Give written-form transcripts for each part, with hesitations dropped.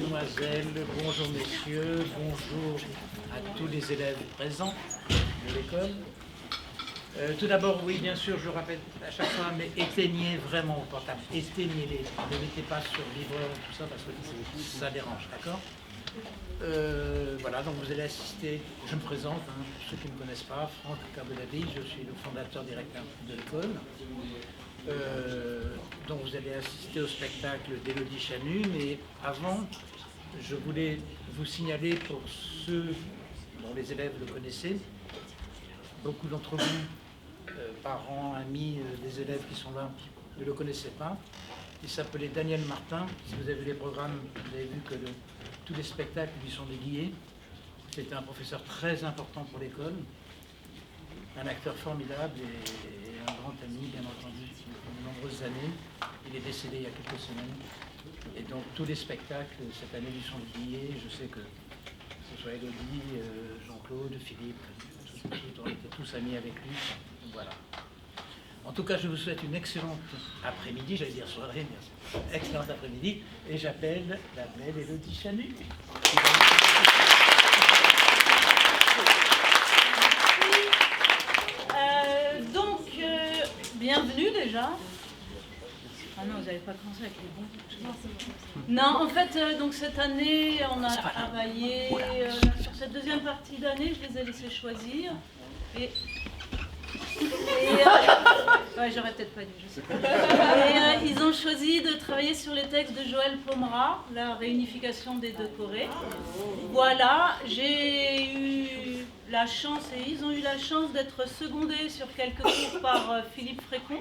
mesdemoiselles, bonjour messieurs, bonjour à tous les élèves présents de l'école. Tout d'abord, oui, bien sûr, je rappelle à chaque fois, mais éteignez vraiment vos portables, éteignez-les, ne mettez pas sur vibreur et tout ça parce que ça dérange, d'accord? Voilà, donc vous allez assister, je me présente, hein, pour ceux qui ne me connaissent pas, Franck Carbonadi, je suis le fondateur directeur de l'école. Donc vous allez assister au spectacle d'Élodie Chanu, mais avant, je voulais vous signaler pour ceux dont les élèves le connaissaient, beaucoup d'entre vous, parents, amis des élèves qui sont là, ne le connaissaient pas. Il s'appelait Daniel Martin. Si vous avez vu les programmes, vous avez vu que tous les spectacles lui sont dédiés. C'était un professeur très important pour l'école, un acteur formidable et un grand ami, bien entendu, depuis de nombreuses années. Il est décédé il y a quelques semaines. Et donc tous les spectacles cette année lui sont dédiés. Je sais que ce soit Élodie, Jean-Claude, Philippe, on était tous amis avec lui. Voilà. En tout cas, je vous souhaite une excellente après-midi, j'allais dire soirée, mais excellente après-midi, et j'appelle la belle Élodie Chanu. Bienvenue déjà. Ah non, vous n'avez pas commencé avec les bons. Non, en fait, donc cette année, on a travaillé sur cette deuxième partie d'année, je les ai laissés choisir. Et ouais, j'aurais peut-être pas dit, je sais pas. Et ils ont choisi de travailler sur les textes de Joël Pomera, la réunification des deux Corées. Voilà, j'ai eu la chance, et ils ont eu la chance d'être secondés sur quelques tours par Philippe Frécon,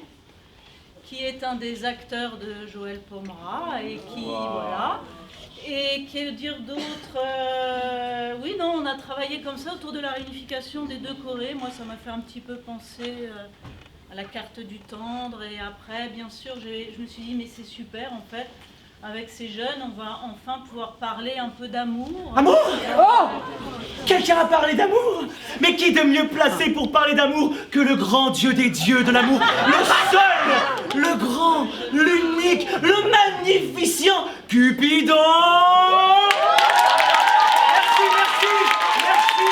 qui est un des acteurs de Joël Pomera, et qui, voilà, et que dire d'autre, oui, non, on a travaillé comme ça autour de la réunification des deux Corées. Moi, ça m'a fait un petit peu penser à la carte du tendre, et après, bien sûr, je me suis dit, mais c'est super, en fait, avec ces jeunes, on va enfin pouvoir parler un peu d'amour. Amour ? Oh ! Quelqu'un a parlé d'amour ? Mais qui de mieux placé pour parler d'amour que le grand Dieu des dieux de l'amour, le seul, le grand, l'unique, le magnificent Cupidon ! Merci, merci, merci,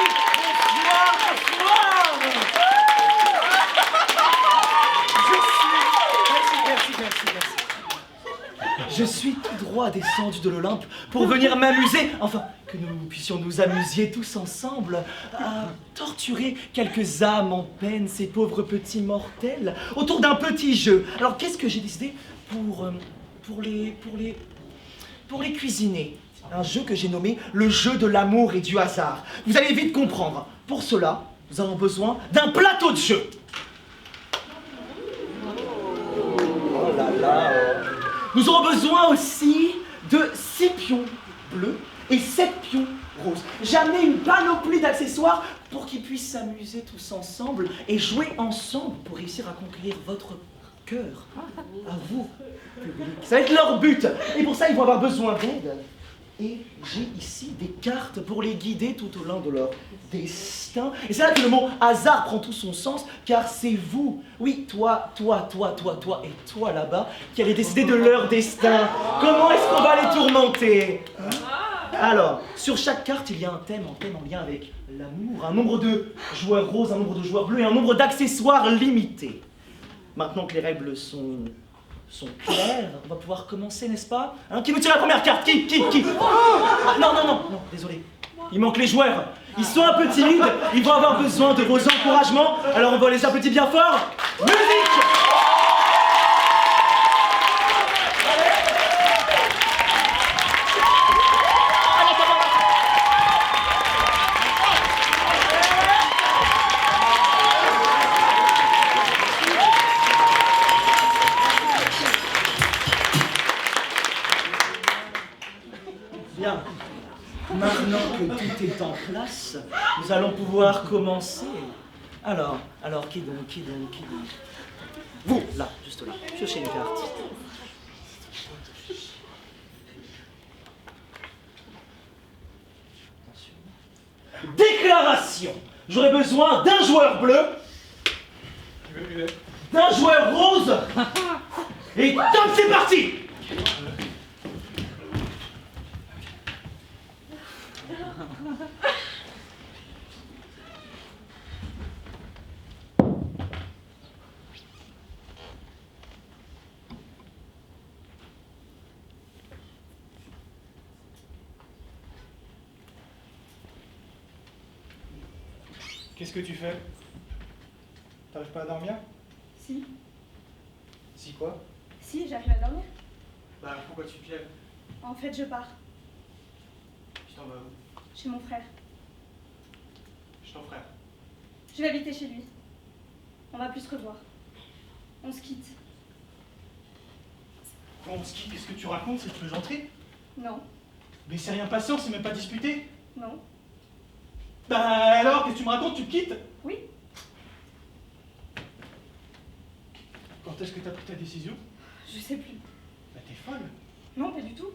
bonsoir, bonsoir. Je suis tout droit descendu de l'Olympe pour venir m'amuser, enfin, que nous puissions nous amuser tous ensemble à torturer quelques âmes en peine, ces pauvres petits mortels, autour d'un petit jeu. Alors, qu'est-ce que j'ai décidé pour les cuisiner? Un jeu que j'ai nommé le jeu de l'amour et du hasard. Vous allez vite comprendre. Pour cela, nous avons besoin d'un plateau de jeu. Oh là là. Nous aurons besoin aussi de 6 pions bleus et 7 pions roses. J'ai amené une panoplie d'accessoires pour qu'ils puissent s'amuser tous ensemble et jouer ensemble pour réussir à conquérir votre cœur. À vous, public. Ça va être leur but. Et pour ça, ils vont avoir besoin d'aide. Et j'ai ici des cartes pour les guider tout au long de leur destin. Et c'est là que le mot hasard prend tout son sens, car c'est vous, oui, toi et toi là-bas, qui allez décider de leur destin. Comment est-ce qu'on va les tourmenter? Alors, sur chaque carte, il y a un thème en lien avec l'amour, un nombre de joueurs roses, un nombre de joueurs bleus et un nombre d'accessoires limités. Maintenant que les règles sont claires, on va pouvoir commencer, n'est-ce pas? Hein, qui veut tirer la première carte? Qui Ah, non, désolé. Il manque les joueurs. Ils sont un peu timides, ils vont avoir besoin de vos encouragements. Alors on va les applaudir bien fort. Musique! Bien. Maintenant que tout est en place, nous allons pouvoir commencer. Alors, qui donc? Vous, là, juste là. Cherchez une carte. Déclaration. J'aurai besoin d'un joueur bleu, d'un joueur rose, et top, c'est parti. Qu'est-ce que tu fais? T'arrives pas à dormir? Si. Si quoi? Si, j'arrive à dormir. Bah pourquoi tu te lèves? En fait, je pars. Tu t'en vas où? Chez mon frère. Chez ton frère. Je vais habiter chez lui. On va plus se revoir. On se quitte. Bon, Ski, qu'est-ce que tu racontes? C'est une plaisanterie? Non. Mais c'est rien passé, on s'est même pas disputé. Non. Bah alors, qu'est-ce que tu me racontes? Tu me quittes? Oui. Quand est-ce que t'as pris ta décision? Je sais plus. Bah t'es folle. Non, pas du tout.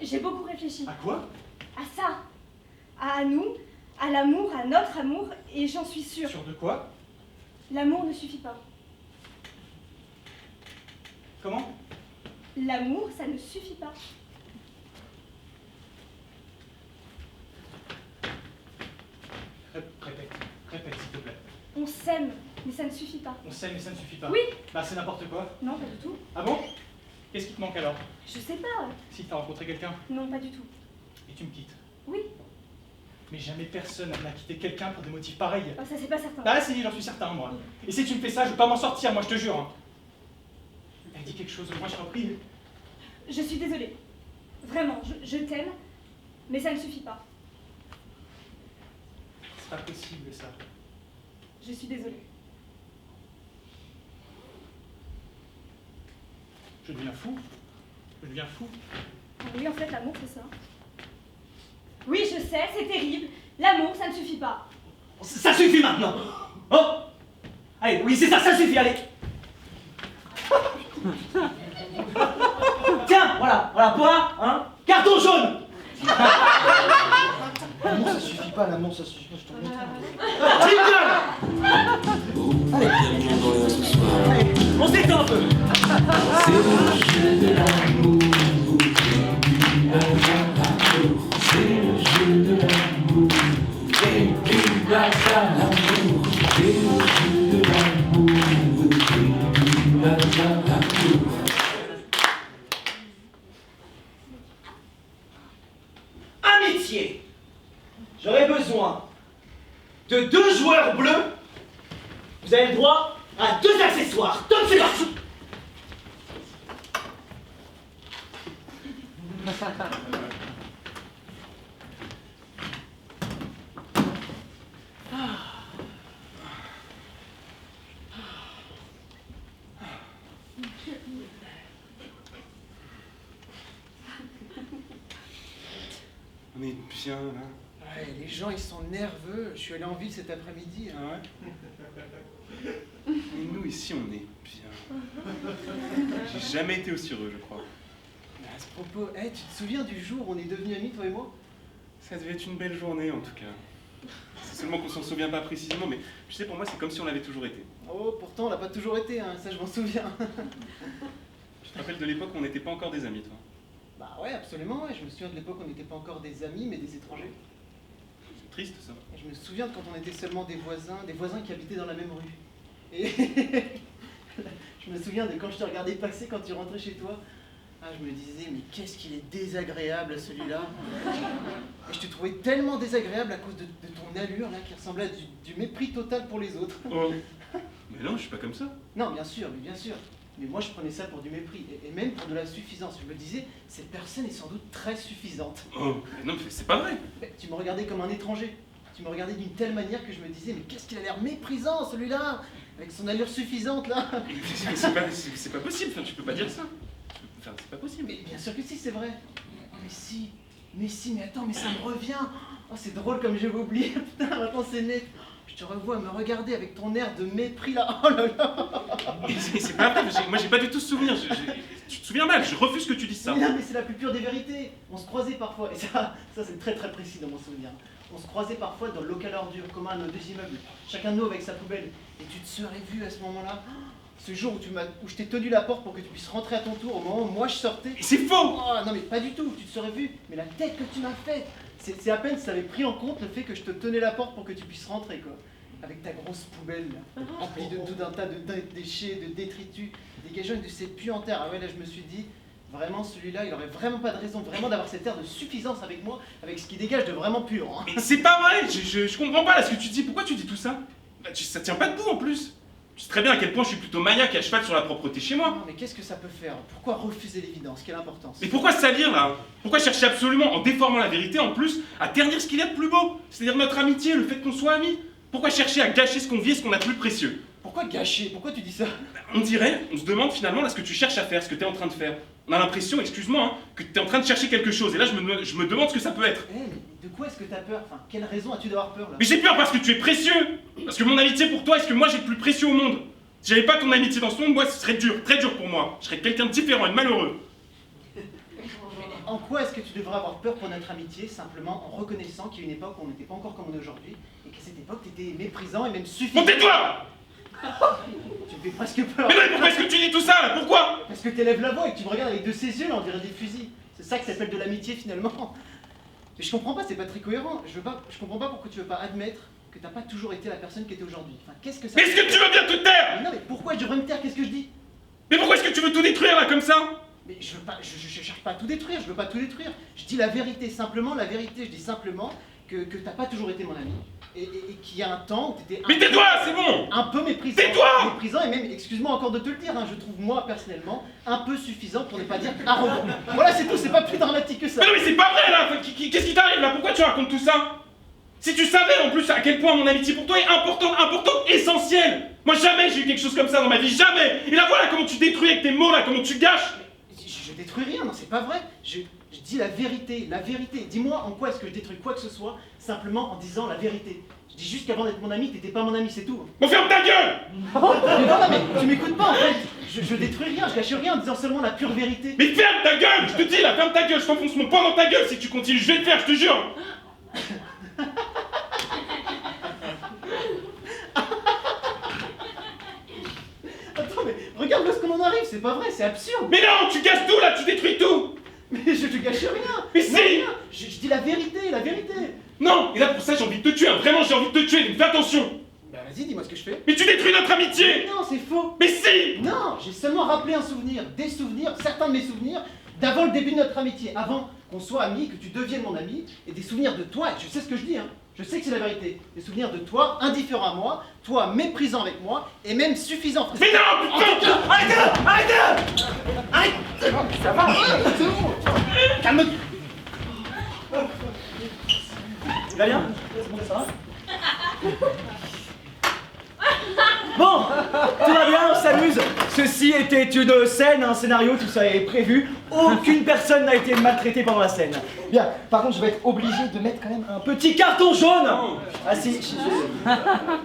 J'ai beaucoup réfléchi. À quoi? À ça. À nous, à l'amour, à notre amour, et j'en suis sûre. Sûr de quoi? L'amour ne suffit pas. Comment? L'amour, ça ne suffit pas. Répète s'il te plaît. On s'aime, mais ça ne suffit pas. On s'aime mais ça ne suffit pas. Oui. Bah c'est n'importe quoi. Non, pas du tout. Ah bon? Qu'est-ce qui te manque alors? Je sais pas. Si t'as rencontré quelqu'un Non, pas du tout. et tu me quittes. Oui. Mais jamais personne n'a quitté quelqu'un pour des motifs pareils. Oh, ça, c'est pas certain. Bah si, j'en suis certain moi. Et si tu me fais ça, je vais pas m'en sortir, moi je te jure. Hein. Elle dit quelque chose, moi je t'en prie. Je suis désolée. Vraiment, je t'aime, mais ça ne suffit pas. C'est pas possible ça. Je suis désolée. Je deviens fou. Je deviens fou. Ah oui, en fait, l'amour, c'est ça. Oui, je sais, c'est terrible. L'amour, ça ne suffit pas. Ça suffit maintenant. Oh. Allez, oui, c'est ça, ça suffit, allez. Tiens, voilà, bois, hein. Carton jaune. L'amour ça suffit pas, l'amour ça suffit pas, je te le dis. Allez, on s'étend un peu. C'est le jeu de l'amour. C'est le jeu de l'amour. Et du bazar l'amour. C'est le jeu de l'amour. Du bazar l'amour. Amitié. J'aurais besoin de 2 joueurs bleus. Vous avez le droit à 2 accessoires. Top, c'est parti. On est bien là. Ouais, les gens ils sont nerveux. Je suis allé en ville cet après-midi. Ah ouais? Et nous ici on est bien. J'ai jamais été aussi heureux je crois. À ce propos, hey, tu te souviens du jour où on est devenus amis, toi et moi? Ça devait être une belle journée en tout cas. C'est seulement qu'on s'en souvient pas précisément, mais tu sais pour moi c'est comme si on l'avait toujours été. Oh, pourtant on l'a pas toujours été, hein, ça je m'en souviens. Tu te rappelles de l'époque où on n'était pas encore des amis toi? Bah ouais, absolument, ouais. Je me souviens de l'époque où on n'était pas encore des amis, mais des étrangers. C'est triste ça. Et je me souviens de quand on était seulement des voisins qui habitaient dans la même rue. Et je me souviens de quand je te regardais passer quand tu rentrais chez toi. Ah, je me disais, mais qu'est-ce qu'il est désagréable celui-là. Et je te trouvais tellement désagréable à cause de ton allure là, qui ressemblait à du mépris total pour les autres. Oh. Mais non, je suis pas comme ça. Non, bien sûr, mais bien sûr. Mais moi, je prenais ça pour du mépris, et même pour de la suffisance. Je me disais, cette personne est sans doute très suffisante. Oh, mais non, mais c'est pas vrai. Mais tu me regardais comme un étranger. Tu me regardais d'une telle manière que je me disais, mais qu'est-ce qu'il a l'air méprisant, celui-là, avec son allure suffisante, là. C'est pas possible, enfin, tu peux pas dire ça. Enfin, c'est pas possible. Mais bien sûr que si, c'est vrai. Mais si, mais attends, mais ça me revient. Oh, c'est drôle comme j'avais oublié. Putain, maintenant c'est net. Je te revois me regarder avec ton air de mépris là. Oh là là. Mais c'est pas vrai, moi j'ai pas du tout ce souvenir. Tu te souviens mal, je refuse que tu dises ça. Mais non, mais c'est la plus pure des vérités. On se croisait parfois, et ça c'est très très précis dans mon souvenir. On se croisait parfois dans le local ordure commun à nos 2 immeubles, chacun de nous avec sa poubelle. Et tu te serais vu à ce moment-là Ce jour où je t'ai tenu la porte pour que tu puisses rentrer à ton tour, au moment où moi je sortais. Et c'est faux! Oh non mais pas du tout, tu te serais vu. Mais la tête que tu m'as faite, c'est à peine si t'avais pris en compte le fait que je te tenais la porte pour que tu puisses rentrer, quoi. Avec ta grosse poubelle, là, remplie de tout un tas de déchets, de détritus, dégageant de ces puits en terre. Ah ouais, là je me suis dit, vraiment celui-là, il aurait vraiment pas de raison vraiment d'avoir cet air de suffisance avec moi, avec ce qui dégage de vraiment pur. Hein. Mais c'est pas vrai, je comprends pas là ce que tu dis. Pourquoi tu dis tout ça? Bah, ça tient pas debout en plus. Tu sais très bien à quel point je suis plutôt maniaque et à cheval sur la propreté chez moi. Non mais qu'est-ce que ça peut faire? Pourquoi refuser l'évidence? Quelle importance? Mais pourquoi salir là? Pourquoi chercher absolument, en déformant la vérité en plus, à ternir ce qu'il y a de plus beau? C'est-à-dire notre amitié, le fait qu'on soit amis. Pourquoi chercher à gâcher ce qu'on vit et ce qu'on a de plus précieux? Pourquoi gâcher? Pourquoi tu dis ça? On se demande finalement là ce que tu cherches à faire, ce que tu es en train de faire. On a l'impression, excuse-moi, hein, que tu es en train de chercher quelque chose. Et là je me demande ce que ça peut être. Eh, mais de quoi est-ce que t'as peur? Enfin, quelle raison as-tu d'avoir peur là? Mais j'ai peur parce que tu es précieux. Parce que mon amitié pour toi est ce que moi j'ai de plus précieux au monde. Si j'avais pas ton amitié dans ce monde, moi ce serait dur, très dur pour moi. Je serais quelqu'un de différent et de malheureux. En quoi est-ce que tu devrais avoir peur pour notre amitié, simplement en reconnaissant qu'il y a une époque où on n'était pas encore comme on est aujourd'hui, et qu'à cette époque t'étais méprisant et même suffisant. Bon, tais-toi! Tu me fais presque peur. Mais non, mais pourquoi est-ce que tu dis tout ça là? Pourquoi? Parce que t'élèves la voix et que tu me regardes avec de ces yeux là, on dirait des fusils. C'est ça que s'appelle de l'amitié finalement. Mais je comprends pas, c'est pas très cohérent. Je comprends pas pourquoi tu veux pas admettre que t'as pas toujours été la personne qui était aujourd'hui. Enfin, qu'est-ce que ça... Mais est-ce que tu veux bien te taire? Mais non, mais pourquoi je devrais me taire? Qu'est-ce que je dis? Mais pourquoi est-ce que tu veux tout détruire là comme ça? Mais je veux pas, je cherche pas à tout détruire, je veux pas tout détruire. Je dis la vérité, simplement la vérité. Je dis simplement que t'as pas toujours été mon ami. Et qu'il y a un temps où t'étais... Mais tais-toi, c'est bon! Un peu méprisant. Tais-toi! Méprisant et même, excuse-moi encore de te le dire, hein, je trouve moi personnellement un peu suffisant pour ne pas dire arrogant. Voilà, c'est tout, c'est pas plus dramatique que ça. Mais non, mais c'est pas vrai là! Qu'est-ce qui t'arrive là? Pourquoi tu racontes tout ça? Si tu savais en plus à quel point mon amitié pour toi est importante, essentielle! Moi jamais j'ai eu quelque chose comme ça dans ma vie, jamais! Et là voilà comment tu détruis avec tes mots là, comment tu gâches! Je détruis rien, non c'est pas vrai. Je dis la vérité, la vérité. Dis-moi en quoi est-ce que je détruis quoi que ce soit, simplement en disant la vérité. Je dis juste qu'avant d'être mon ami, t'étais pas mon ami, c'est tout. Bon, ferme ta gueule! Mais non, mais tu m'écoutes pas en fait. Je détruis rien, je gâche rien en disant seulement la pure vérité. Mais ferme ta gueule! Je te dis là, ferme ta gueule, je t'enfonce mon poing dans ta gueule si tu continues, je vais le faire, je te jure! Attends, mais regarde où est-ce qu'on en arrive, c'est pas vrai, c'est absurde. Mais non, tu gâches tout là, tu détruis tout! Mais je gâche rien. Mais Non, si! rien. Je dis la vérité, la vérité. Non! Et là pour ça j'ai envie de te tuer, hein. Vraiment j'ai envie de te tuer, donc fais attention! Bah vas-y, dis-moi ce que je fais. Mais tu détruis notre amitié! Non, c'est faux. Mais si! Non, j'ai seulement rappelé un souvenir, des souvenirs, certains de mes souvenirs, d'avant le début de notre amitié, avant qu'on soit amis, que tu deviennes mon ami, et des souvenirs de toi, et je sais ce que je dis, hein. Je sais que c'est la vérité. Des souvenirs de toi, indifférent à moi, toi méprisant avec moi, et même suffisant. Mais non, putain! Arrêtez-le! Arrêtez-le! Arrête! C'est bon, ça va! C'est bon! Calme-toi! Tu vas bien? C'est bon, ça va? Bon, tout va bien, on s'amuse. Ceci était une scène, un scénario, tout ça est prévu. Aucune personne n'a été maltraitée pendant la scène. Bien, par contre, je vais être obligé de mettre quand même un petit carton jaune. Ah si,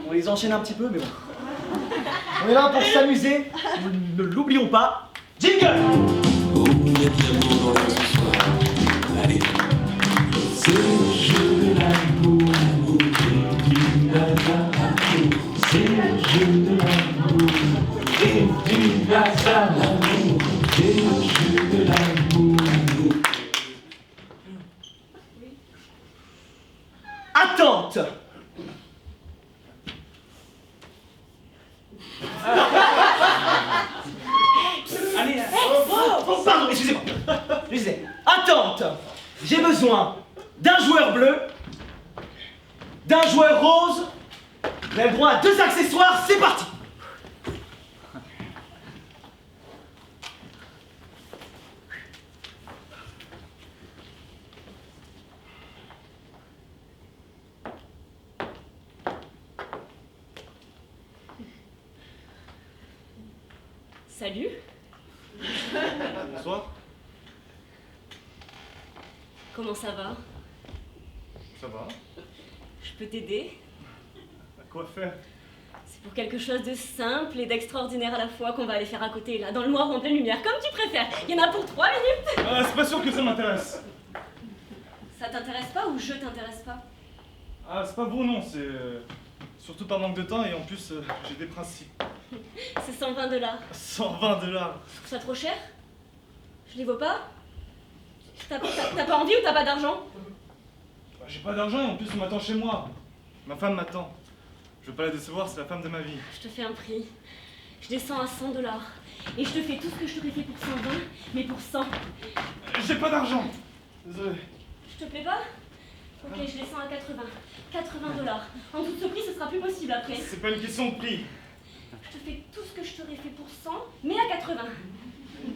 on les enchaîne un petit peu, mais bon. On est là pour s'amuser, ne l'oublions pas. Jingle! Oh, il y a de l'amour dans l'air ce soir. Allez, c'est le jeu de l'amour et du hasard. C'est le jeu de l'amour et du hasard. C'est le jeu de l'amour. Attente! Allez, oh, pardon, excusez-moi. Je disais, attente! J'ai besoin d'un joueur bleu, d'un joueur rose. Vous avez le droit à 2 accessoires, c'est parti! Salut. Bonsoir. Comment ça va? Ça va? Je peux t'aider? À quoi faire? C'est pour quelque chose de simple et d'extraordinaire à la fois qu'on va aller faire à côté, là, dans le noir ou en pleine lumière, comme tu préfères. Il y en a pour 3 minutes. Ah, c'est pas sûr que ça m'intéresse. Ça t'intéresse pas ou je t'intéresse pas? Ah, c'est pas vous, non, c'est... Surtout par manque de temps et en plus, j'ai des principes. C'est 120 $. 120 $. Tu trouves ça trop cher? Je les vaux pas? T'as pas envie ou t'as pas d'argent? Bah, j'ai pas d'argent et en plus, on m'attend chez moi. Ma femme m'attend. Je veux pas la décevoir, c'est la femme de ma vie. Je te fais un prix. Je descends à 100 $. Et je te fais tout ce que je t'aurais fait pour 120, mais pour 100. J'ai pas d'argent. Désolé. Je te plais pas? Ok, je descends à 80. 80 $. En dessous de ce prix, ce sera plus possible après. C'est pas une question de prix. Je te fais tout ce que je t'aurais fait pour 100, mais à 80.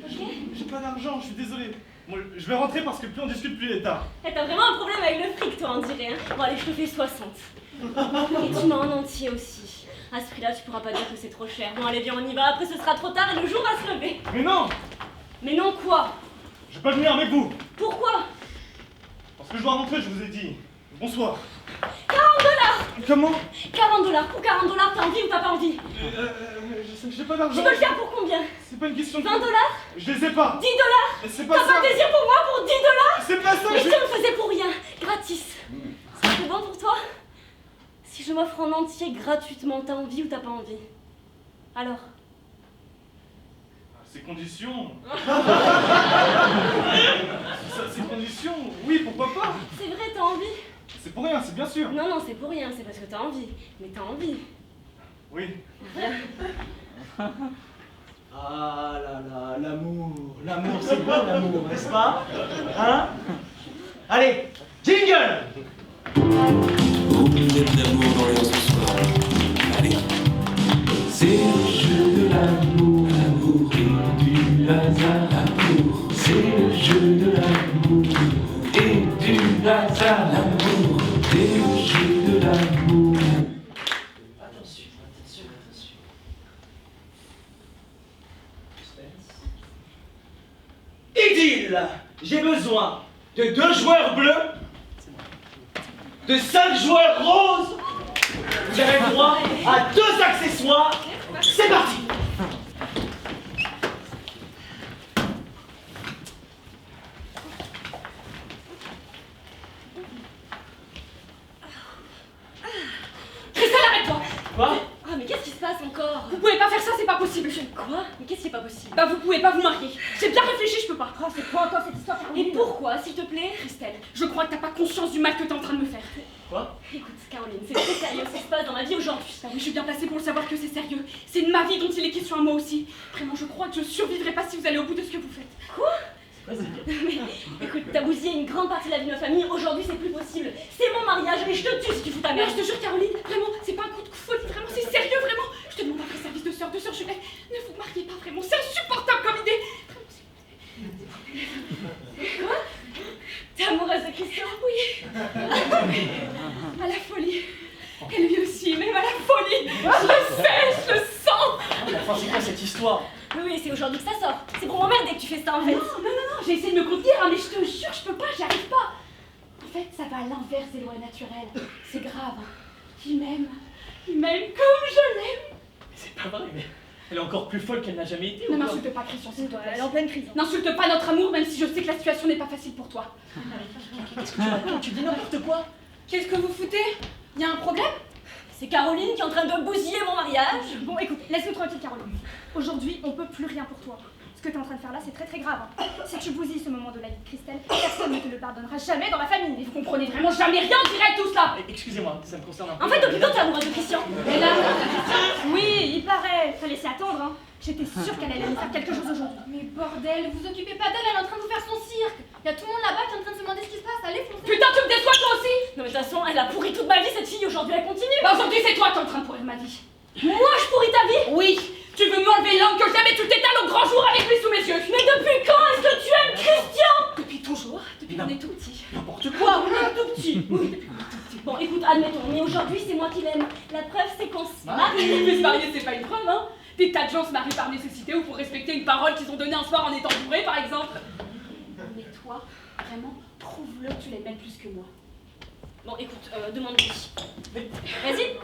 Ok? J'ai pas d'argent, je suis désolé. Bon, je vais rentrer parce que plus on discute, plus il est tard. Eh, t'as vraiment un problème avec le fric, toi, on dirait. Hein? Bon, allez, je te fais 60. Et tu m'as en entier aussi. À ce prix-là, tu pourras pas dire que c'est trop cher. Bon, allez, viens, on y va. Après, ce sera trop tard et le jour va se lever. Mais non! Mais non, quoi? Je vais pas venir avec vous. Pourquoi? Parce que je dois rentrer, je vous ai dit. Bonsoir. 40 $. Comment? 40 $. Pour 40 $, t'as envie ou t'as pas envie? J'ai pas d'argent. Tu veux le faire pour combien? C'est pas une question de... 20 $? Je les ai pas. 10 $? C'est pas T'as ça. pas de désir pour moi pour 10 $? C'est pas ça. Mais je te le faisais pour rien, gratis. C'est bon pour toi? Si je m'offre en entier gratuitement, t'as envie ou t'as pas envie? Alors? Ces conditions. Ces conditions, oui, pourquoi pas? C'est vrai, t'as envie? C'est pour rien, c'est bien sûr. Non, non, c'est pour rien, c'est parce que t'as envie. Mais t'as envie. Oui. Ah là là, l'amour c'est bon l'amour, n'est-ce pas? Hein? Allez, jingle! Beaucoup d'amour dans l'air ce soir. Allez. C'est le jeu de l'amour, l'amour et du hasard. L'amour, c'est le jeu de l'amour et du hasard. L'amour, c'est le jeu de l'amour. Attention, attention, attention. Idylle! J'ai besoin de 2 joueurs bleus, de 5 joueurs roses. Vous avez le droit à 2 accessoires. C'est parti! Christelle, arrête-toi! Quoi? Ah, mais qu'est-ce qui se passe encore? Vous pouvez pas faire ça, c'est pas possible. Quoi? Mais qu'est-ce qui est pas possible? Bah, vous pouvez pas vous marier. J'ai bien réfléchi, je peux pas. Oh, c'est quoi encore cette histoire? Et pourquoi, s'il te plaît? Christelle, je crois que t'as pas conscience du mal que t'es en train de me faire. Quoi? Écoute, Caroline, c'est très sérieux ce qui se passe dans ma vie aujourd'hui. Bah oui, je suis bien placée pour le savoir que c'est sérieux. C'est de ma vie dont il est question à moi aussi. Vraiment, je crois que je survivrai pas si vous allez au bout de ce que vous faites. Quoi? Mais écoute, t'as bousillé une grande partie de la vie de ma famille, aujourd'hui c'est plus possible. C'est mon mariage et je te tue si tu fous ta Mais mère. je te jure, Caroline, vraiment, c'est pas un coup de folie, vraiment, c'est sérieux, vraiment. Je te demande un vrai service de sœur jumelle. Ne vous mariez pas, vraiment, c'est insupportable comme idée. Quoi? T'es amoureuse de Christian? Oui. À la folie. Et lui aussi, même à la folie. Je le sais, je le sens. Enfin, c'est quoi cette histoire? Oui, c'est aujourd'hui que ça sort. C'est pour m'emmerder que tu fais ça en fait. Non, j'ai essayé de me contenir, hein, mais je te jure, je peux pas, j'y arrive pas. En fait, ça va à l'inverse des lois naturelles. C'est grave. Hein. Il m'aime comme je l'aime. C'est pas vrai, mais elle est encore plus folle qu'elle n'a jamais été. Ne ou quoi? m'insulte pas, Christian, s'il te plaît. Elle est en pleine crise. N'insulte pas notre amour, même si je sais que la situation n'est pas facile pour toi. Qu'est-ce que tu racontes? Tu dis n'importe quoi. Qu'est-ce que vous foutez? Y a un problème? C'est Caroline qui est en train de bousiller mon mariage. Bon, écoute, laisse-nous tranquille, Caroline. Aujourd'hui, on peut plus rien pour toi. Ce que t'es en train de faire là, c'est très très grave. Hein. Si tu bousilles ce moment de la vie de Christelle, personne ne te le pardonnera jamais dans la famille. Et vous comprenez vraiment jamais rien en direct tout cela. Excusez-moi, ça me concerne un peu. En fait, depuis quand t'es amoureuse de Christian? Et là, oui, il paraît. Fallait s'y attendre, hein. J'étais sûre qu'elle allait nous faire quelque chose aujourd'hui. Mais bordel, vous occupez pas d'elle, elle est en train de vous faire son cirque. Y a tout le monde là-bas qui est en train de se demander ce qui se passe. Allez, foncez. Putain, tu me déçois toi aussi. Non mais de toute façon, elle a pourri toute ma vie cette fille, aujourd'hui elle continue. Bah aujourd'hui, c'est toi qui es en train de pourrir ma vie. Moi je pourris ta vie? Oui, tu veux m'enlever l'homme que jamais tu t'étales au grand jour avec lui sous mes yeux. Mais depuis quand est-ce que tu aimes Christian? Depuis toujours, depuis qu'on est tout petit. N'importe quoi. On est tout petit. Oui, depuis qu'on est tout petit. Bon écoute, admettons, mais aujourd'hui c'est moi qui l'aime. La preuve c'est qu'on se marie. Mais se marier, c'est pas une preuve, hein. Des tas de gens se marient par nécessité ou pour respecter une parole qu'ils ont donnée un soir en étant bourrés, par exemple. Mais toi, vraiment, prouve-le que tu l'aimes plus que moi. Bon écoute, demande-lui. Vas-y.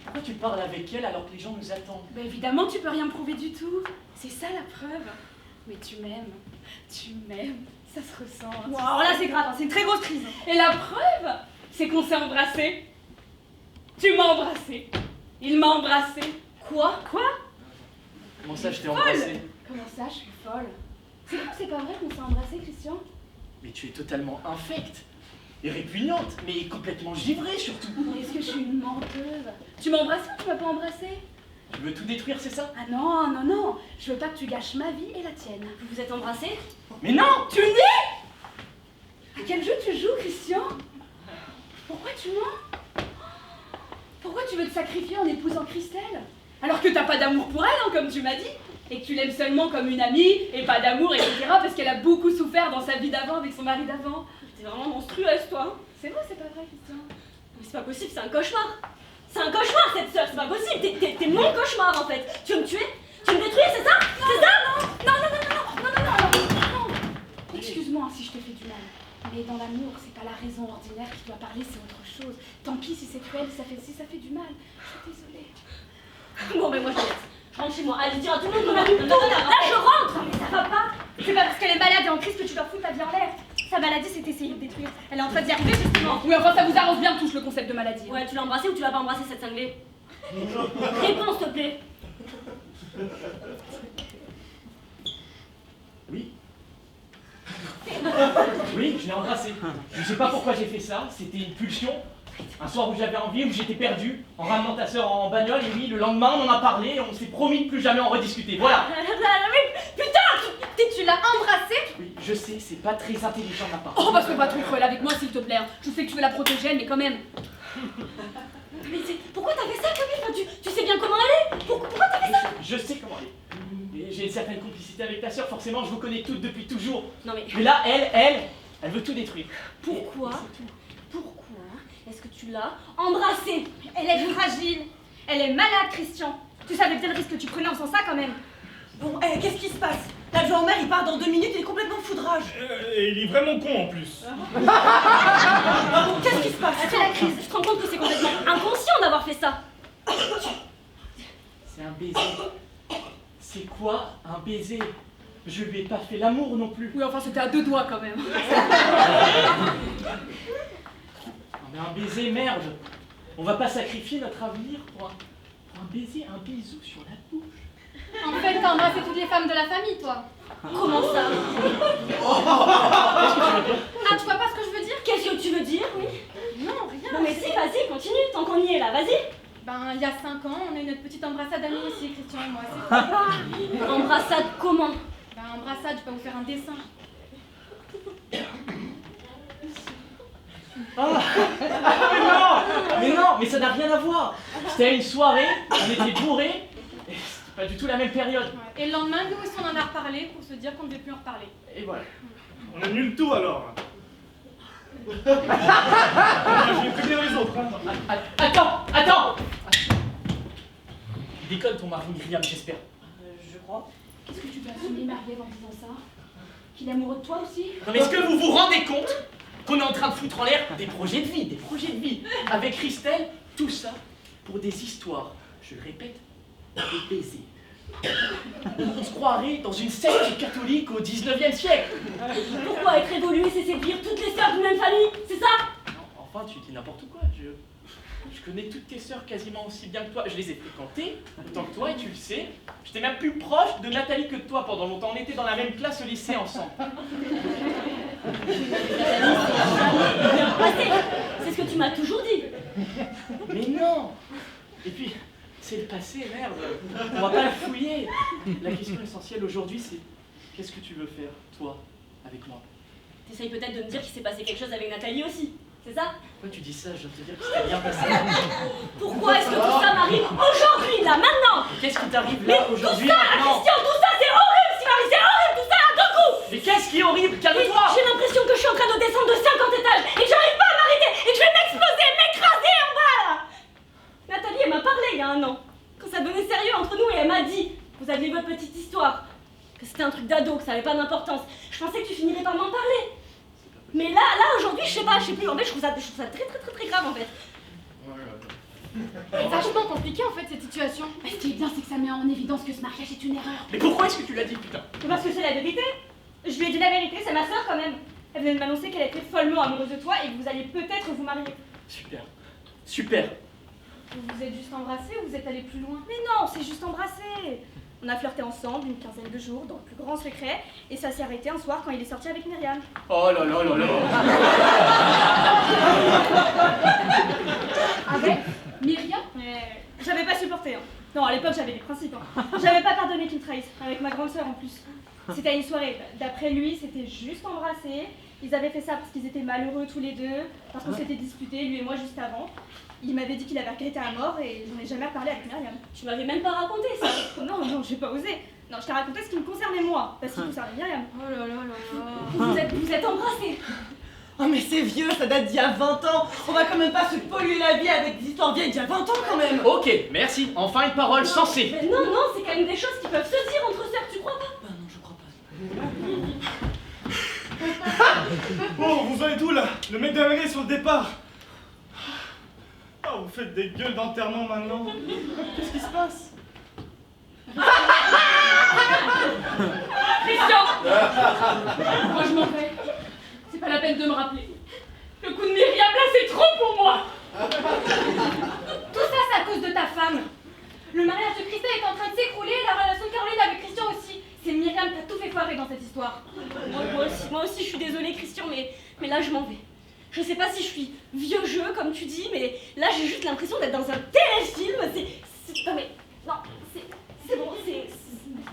Pourquoi tu parles avec elle alors que les gens nous attendent? Bah évidemment, tu peux rien me prouver du tout. C'est ça la preuve. Mais tu m'aimes, ça se ressent. Wow, là c'est grave, hein, c'est une très grosse crise. Et la preuve, c'est qu'on s'est embrassés. Tu m'as embrassé. Il m'a embrassé. Quoi? Comment ça, je t'ai Folle. embrassé? Comment ça, je suis folle? C'est vrai ou c'est pas vrai qu'on s'est embrassé, Christian? Mais tu es totalement infecte et répugnante, mais complètement givrée surtout. Est-ce que je suis une menteuse? Tu m'as embrassé ou tu m'as pas embrassé? Tu veux tout détruire, c'est ça? Ah non, non, non. Je veux pas que tu gâches ma vie et la tienne. Vous vous êtes embrassés? Mais non! Tu nies? À quel jeu tu joues, Christian? Pourquoi tu mens? Pourquoi tu veux te sacrifier en épousant Christelle? Alors que t'as pas d'amour pour elle, hein, comme tu m'as dit, et que tu l'aimes seulement comme une amie, et pas d'amour, etc. parce qu'elle a beaucoup souffert dans sa vie d'avant avec son mari d'avant. T'es vraiment monstrueuse, toi. C'est vrai, c'est pas vrai, Christian? Mais c'est pas possible, c'est un cauchemar. C'est un cauchemar, cette sœur, c'est pas possible. T'es mon cauchemar, en fait. Tu veux me tuer? Tu veux me détruire, c'est ça? C'est ça? Non. Excuse-moi si je te fais du mal. Mais dans l'amour, c'est pas la raison ordinaire qui doit parler, c'est autre chose. Tant pis si c'est cruel, si ça fait du mal. Je suis désolée. Bon, mais moi je laisse. Je rentre chez moi. Allez, dire à tout le monde qu'on a vu. Là, je rentre. Mais ça va pas. C'est pas parce qu'elle est malade et en crise que tu dois foutre ta vie en l'air. Sa maladie, c'est essayer de détruire. Elle est en train d'y arriver, justement. Oui, enfin, ça vous arrange bien tous le concept de maladie. Ouais, tu l'as embrassée ou tu l'as pas embrassée, cette cinglée? Réponds, s'il te plaît. Oui. Oui, je l'ai embrassé. Je sais pas pourquoi j'ai fait ça, c'était une pulsion. Un soir où j'avais envie, où j'étais perdu, en ramenant ta sœur en bagnole, et oui, le lendemain on en a parlé et on s'est promis de plus jamais en rediscuter. Voilà. Putain, Tu l'as embrassé? Oui, je sais, c'est pas très intelligent de ma part. Oh, bah, fais pas trop cruel avec moi, s'il te plaît. Je sais que tu veux la protéger, mais quand même. Mais pourquoi t'as fait ça, Camille? Enfin, tu sais bien comment elle est. Pourquoi t'as fait ça? Je sais comment elle est. Et j'ai une certaine complicité avec ta sœur, forcément, je vous connais toutes depuis toujours. Non mais... Mais là, elle veut tout détruire. Pourquoi est-ce que tu l'as embrassée? Elle est fragile. Elle est malade, Christian. Tu savais bien le risque que tu prenais en faisant ça, quand même. Bon, qu'est-ce qui se passe? L'adjoint au maire, il part dans 2 minutes, il est complètement foudrage. Et il est vraiment con en plus. Qu'est-ce qui se passe? C'est la crise. Je te rends compte que c'est complètement inconscient d'avoir fait ça. C'est un baiser. C'est quoi un baiser? Je lui ai pas fait l'amour non plus. Oui, enfin, c'était à 2 doigts quand même. Non mais un baiser, merde. On va pas sacrifier notre avenir pour un baiser, un bisou sur la bouche. En fait, t'as embrassé toutes les femmes de la famille, toi. Comment ça? Qu'est-ce que tu veux dire? Ah, tu vois pas ce que je veux dire? Qu'est-ce que tu veux dire? Oui. Non, rien. Non mais si, vas-y, continue, tant qu'on y est là, vas-y. Ben, il y a 5 ans, on a eu notre petite embrassade à nous aussi, Christian et moi. C'est tout. Embrassade comment? Ben, embrassade, je peux vous faire un dessin. Mais non, mais ça n'a rien à voir. C'était une soirée, on était bourrés, et c'était pas du tout la même période. Ouais. Et le lendemain, nous aussi, on en a reparlé pour se dire qu'on ne devait plus en reparler. Et voilà. On annule tout alors. Je vais prévenir les autres. Hein. Attends. Il déconne ton mari, Myriam, j'espère. Je crois. Qu'est-ce que tu peux assumer, Marie-Ève, en disant ça? Qu'il est amoureux de toi aussi? Non mais est-ce que vous vous rendez compte qu'on est en train de foutre en l'air des projets de vie, avec Christelle, tout ça pour des histoires, je le répète, des baisers. On se croirait dans une secte catholique au 19e siècle. Pourquoi être évolué, c'est séduire toutes les sœurs d'une même famille? C'est ça? Non, enfin, tu dis n'importe quoi. Je connais toutes tes sœurs quasiment aussi bien que toi. Je les ai fréquentées autant que toi et tu le sais. J'étais même plus proche de Nathalie que de toi pendant longtemps. On était dans la même classe au lycée ensemble. C'est ce que tu m'as toujours dit. Mais non. Et puis, c'est le passé, merde. On va pas le fouiller. La question essentielle aujourd'hui, c'est qu'est-ce que tu veux faire, toi, avec moi? T'essayes peut-être de me dire qu'il s'est passé quelque chose avec Nathalie aussi, c'est ça? Pourquoi tu dis ça? Je viens de te dire que c'était bien passé. Pourquoi est-ce que tout ça m'arrive aujourd'hui, là, maintenant? Qu'est-ce qui t'arrive là, aujourd'hui, tout ça, maintenant? Christian, tout ça, c'est horrible, Marie, c'est horrible, tout ça, d'un coup! Mais qu'est-ce qui est horrible? Calme-toi! J'ai l'impression que je suis en train de descendre de 50 étages et que j'arrive pas à m'arrêter et que je vais m'exploser, m'écraser en bas, là! Nathalie, elle m'a parlé il y a 1 an, quand ça devenait sérieux entre nous, et elle m'a dit, vous aviez votre petite histoire, que c'était un truc d'ado, que ça avait pas d'importance. Je pensais que tu finirais par m'en parler. Mais là, aujourd'hui, je sais plus. En fait, je trouve ça très grave, en fait. C'est vachement compliqué, en fait, cette situation. Mais ce qui est bien, c'est que ça met en évidence que ce mariage est une erreur. Mais pourquoi est-ce que tu l'as dit, putain? Parce que c'est la vérité. Je lui ai dit la vérité, c'est ma sœur quand même. Elle venait de m'annoncer qu'elle était follement amoureuse de toi et que vous alliez peut-être vous marier. Super. Vous vous êtes juste embrassés ou vous êtes allés plus loin? Mais non, c'est juste embrassé. On a flirté ensemble une quinzaine de jours, dans le plus grand secret, et ça s'est arrêté un soir quand il est sorti avec Myriam. Oh là là là là. Avec Myriam? J'avais pas supporté. Hein. Non, à l'époque, j'avais des principes. Hein. J'avais pas pardonné qu'il me trahisse, avec ma grande sœur en plus. C'était à une soirée. D'après lui, c'était juste embrassé. Ils avaient fait ça parce qu'ils étaient malheureux tous les deux, parce qu'on s'était disputés, lui et moi, juste avant. Il m'avait dit qu'il avait regretté à mort et j'en ai jamais reparlé avec Myriam. Tu m'avais même pas raconté ça. Non, j'ai pas osé. Non, je t'ai raconté ce qui me concernait moi, parce qu'il concernait Myriam. Oh là là là là. Vous êtes embrassés. Oh mais c'est vieux, ça date d'il y a 20 ans. On va quand même pas se polluer la vie avec des histoires vieilles d'il y a 20 ans quand même. Ok, merci. Enfin une parole sensée. Mais non, c'est quand même des choses qui peuvent se dire entre sœurs, tu crois pas? Bah non, je crois pas. Oh, vous en êtes où là? Le mec de la mairie est sur le départ. Oh, vous faites des gueules d'enterrement maintenant. Qu'est-ce qui se passe? Christian! Moi je m'en vais. C'est pas la peine de me rappeler. Le coup de Myriam là, c'est trop pour moi! Tout ça, c'est à cause de ta femme. Le mariage de Christelle est en train de s'écrouler et la relation de Caroline avec Christian aussi. C'est Myriam qui a tout fait foirer dans cette histoire. Moi aussi, je suis désolée, Christian, mais là, je m'en vais. Je sais pas si je suis vieux jeu, comme tu dis, mais là, j'ai juste l'impression d'être dans un téléfilm. C'est bon,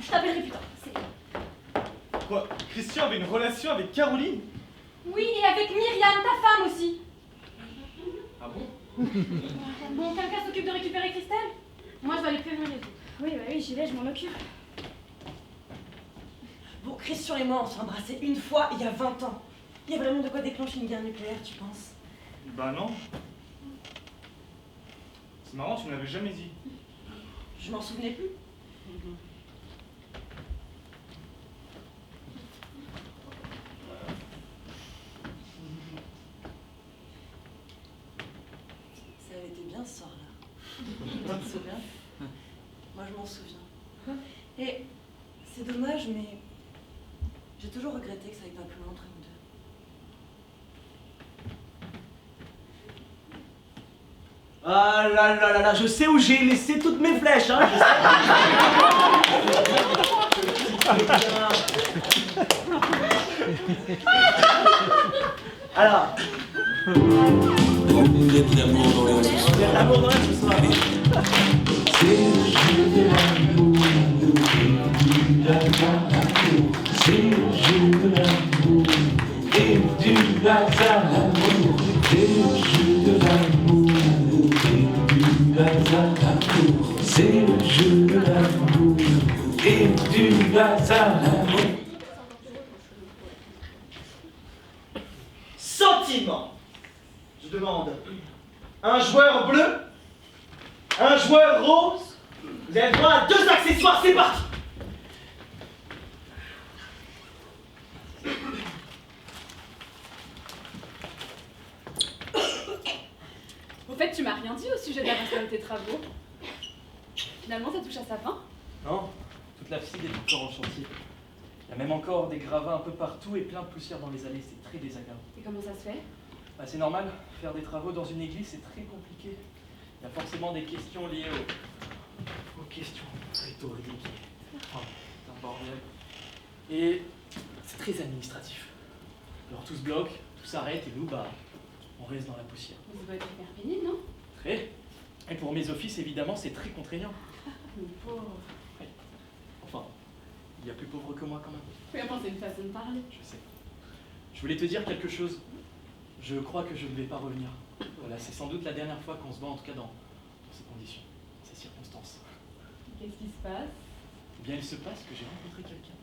je t'appellerai plus tard. Quoi? Christian avait une relation avec Caroline? Oui, et avec Myriam, ta femme aussi. Ah bon? Bon, quelqu'un s'occupe de récupérer Christelle? Moi, je vais aller prévenir les autres. Oui, j'y vais, je m'en occupe. Bon, Christian et moi, on s'est embrassés une fois il y a 20 ans. Il y a vraiment de quoi déclencher une guerre nucléaire, tu penses? Bah non. C'est marrant, tu m'avais jamais dit. Je m'en souvenais plus. Ça avait été bien ce soir-là. Tu te souviens? Moi, je m'en souviens. Et c'est dommage, mais j'ai toujours regretté que ça aille pas plus loin entre nous deux. Ah là là là là, je sais où j'ai laissé toutes mes flèches, hein. Alors. Il y a de l'amour dans l'air ce soir. Il y a de l'amour dans l'air ce soir. C'est le jeu de l'amour, c'est le jeu de l'amour et du hasard. C'est le jeu de l'amour et du hasard. C'est le jeu de l'amour et du hasard. Sentiment. Je demande un joueur bleu, un joueur rose. Vous avez le droit à 2 accessoires, c'est parti. Au fait, tu m'as rien dit au sujet de l'avancement de tes travaux. Finalement, ça touche à sa fin? Non, toute la l'abside est encore en chantier. Il y a même encore des gravats un peu partout et plein de poussière dans les allées, c'est très désagréable. Et comment ça se fait? Bah, c'est normal, faire des travaux dans une église c'est très compliqué. Il y a forcément des questions liées aux questions rhétoriques. Oh, c'est un bordel. Et c'est très administratif. Alors tout se bloque, tout s'arrête et nous, bah, on reste dans la poussière. Mais ça doit être hyper pénible, non? Très. Et pour mes offices, évidemment, c'est très contraignant. Mais pauvre. Ouais. Enfin, il y a plus pauvre que moi quand même. Oui, enfin, c'est une façon de parler. Je sais. Je voulais te dire quelque chose. Je crois que je ne vais pas revenir. Voilà, c'est sans doute la dernière fois qu'on se voit, en tout cas dans ces conditions, ces circonstances. Qu'est-ce qui se passe? Eh bien, il se passe que j'ai rencontré quelqu'un,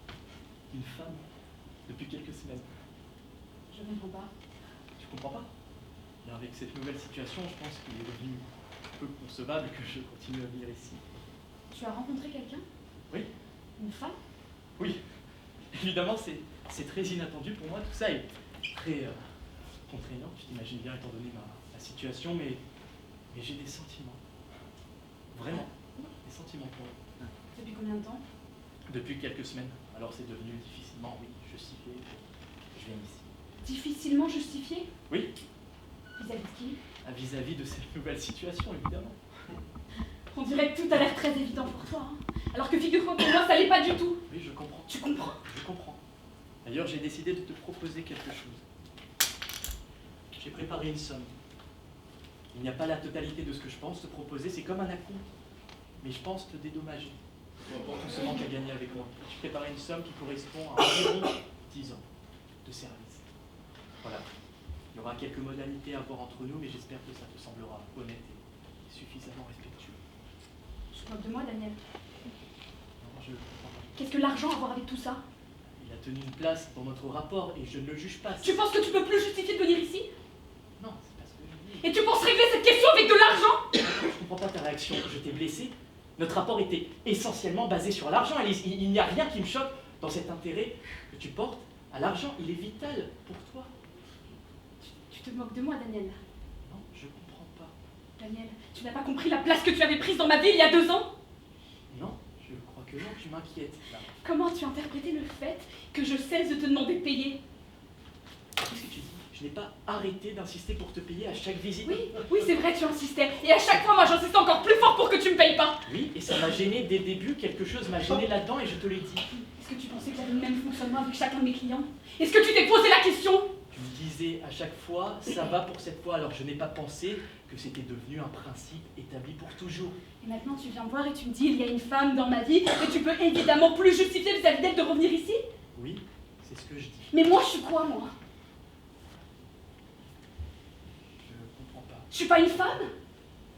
une femme, depuis quelques semaines. Je comprends pas. Tu comprends pas? Bien, avec cette nouvelle situation, je pense qu'il est devenu peu concevable que je continue à vivre ici. Tu as rencontré quelqu'un? Oui. Une femme? Oui. Évidemment, c'est très inattendu pour moi, tout ça est très contraignant, tu t'imagines bien étant donné ma situation, mais j'ai des sentiments. Vraiment, des sentiments pour elle. Depuis combien de temps? Depuis quelques semaines. Alors c'est devenu difficilement, oui, justifié. Je viens ici. Difficilement justifié? Oui. Vis-à-vis de qui? Vis-à-vis de cette nouvelle situation, évidemment. On dirait que tout a l'air très évident pour toi, hein. Alors que figure-toi que pour moi, ça l'est pas du tout. Oui, je comprends. Tu comprends? Je comprends. D'ailleurs, j'ai décidé de te proposer quelque chose. J'ai préparé une somme. Il n'y a pas la totalité de ce que je pense te proposer, c'est comme un acompte. Mais je pense te dédommager pour tout ce manque à gagner avec moi. J'ai préparé une somme qui correspond à environ 10 ans de service. Voilà. Il y aura quelques modalités à voir entre nous, mais j'espère que ça te semblera honnête et suffisamment respectueux. Je te moque de moi, Daniel. Non, je comprends pas. Qu'est-ce que l'argent a à voir avec tout ça? Il a tenu une place dans notre rapport et je ne le juge pas. Tu penses que tu peux plus justifier de venir ici? Non, c'est pas ce que je dis. Et tu penses régler cette question avec de l'argent? Je comprends pas ta réaction. Je t'ai blessé. Notre rapport était essentiellement basé sur l'argent. Il n'y a rien qui me choque dans cet intérêt que tu portes à l'argent. Il est vital pour toi. Tu te moques de moi, Daniel. Non, je comprends pas. Daniel, tu n'as pas compris la place que tu avais prise dans ma vie il y a 2 ans? Non, je crois que non, tu m'inquiètes. Là. Comment tu as interprété le fait que je cesse de te demander de payer? Qu'est-ce que tu dis? Je n'ai pas arrêté d'insister pour te payer à chaque visite. Oui, c'est vrai, tu insistais. Et à chaque fois, moi, j'insistais encore plus fort pour que tu me payes pas. Oui, et ça m'a gêné dès le début. Quelque chose m'a gêné là-dedans et je te l'ai dit. Est-ce que tu pensais que j'avais le même fonctionnement avec chacun de mes clients? Est-ce que tu t'es posé la question? Tu me disais à chaque fois, ça va pour cette fois, alors je n'ai pas pensé que c'était devenu un principe établi pour toujours. Et maintenant, tu viens me voir et tu me dis, il y a une femme dans ma vie, et tu peux évidemment plus justifier vis-à-vis d'elle de revenir ici? Oui, c'est ce que je dis. Mais moi, je suis quoi, moi? Je comprends pas. Je suis pas une femme?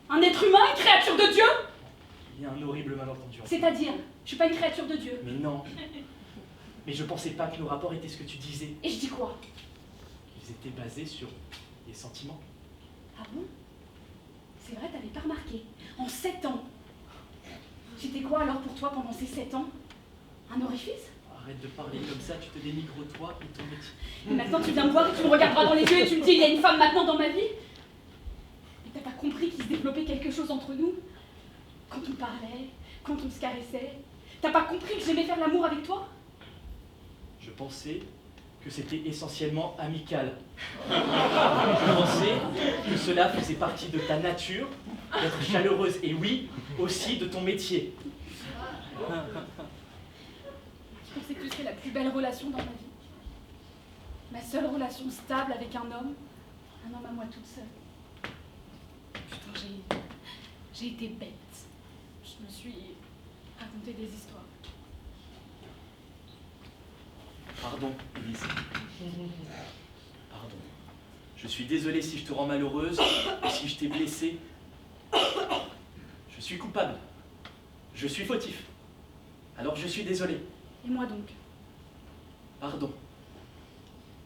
Un être humain, une créature de Dieu? Il y a un horrible malentendu. C'est-à-dire, je suis pas une créature de Dieu. Mais non. Mais je pensais pas que nos rapports étaient ce que tu disais. Et je dis quoi? Ils étaient basés sur des sentiments. Ah bon? C'est vrai, t'avais pas remarqué. En 7 ans. J'étais quoi alors pour toi pendant ces 7 ans? Un orifice? Arrête de parler comme ça, tu te dénigres toi et ton métier. Et maintenant tu viens me voir et tu me regarderas dans les yeux et tu me dis il y a une femme maintenant dans ma vie? Mais t'as pas compris qu'il se développait quelque chose entre nous? Quand on parlait, quand on se caressait. T'as pas compris que j'aimais faire l'amour avec toi? Je pensais que c'était essentiellement amical. Je pensais que cela faisait partie de ta nature, d'être chaleureuse, et oui, aussi de ton métier. Je pensais que tu serais la plus belle relation dans ma vie. Ma seule relation stable avec un homme à moi toute seule. Putain, j'ai été bête. Je me suis raconté des histoires. Pardon, Élise. Pardon. Je suis désolé si je te rends malheureuse ou si je t'ai blessée. Je suis coupable. Je suis fautif. Alors je suis désolé. Et moi donc? Pardon.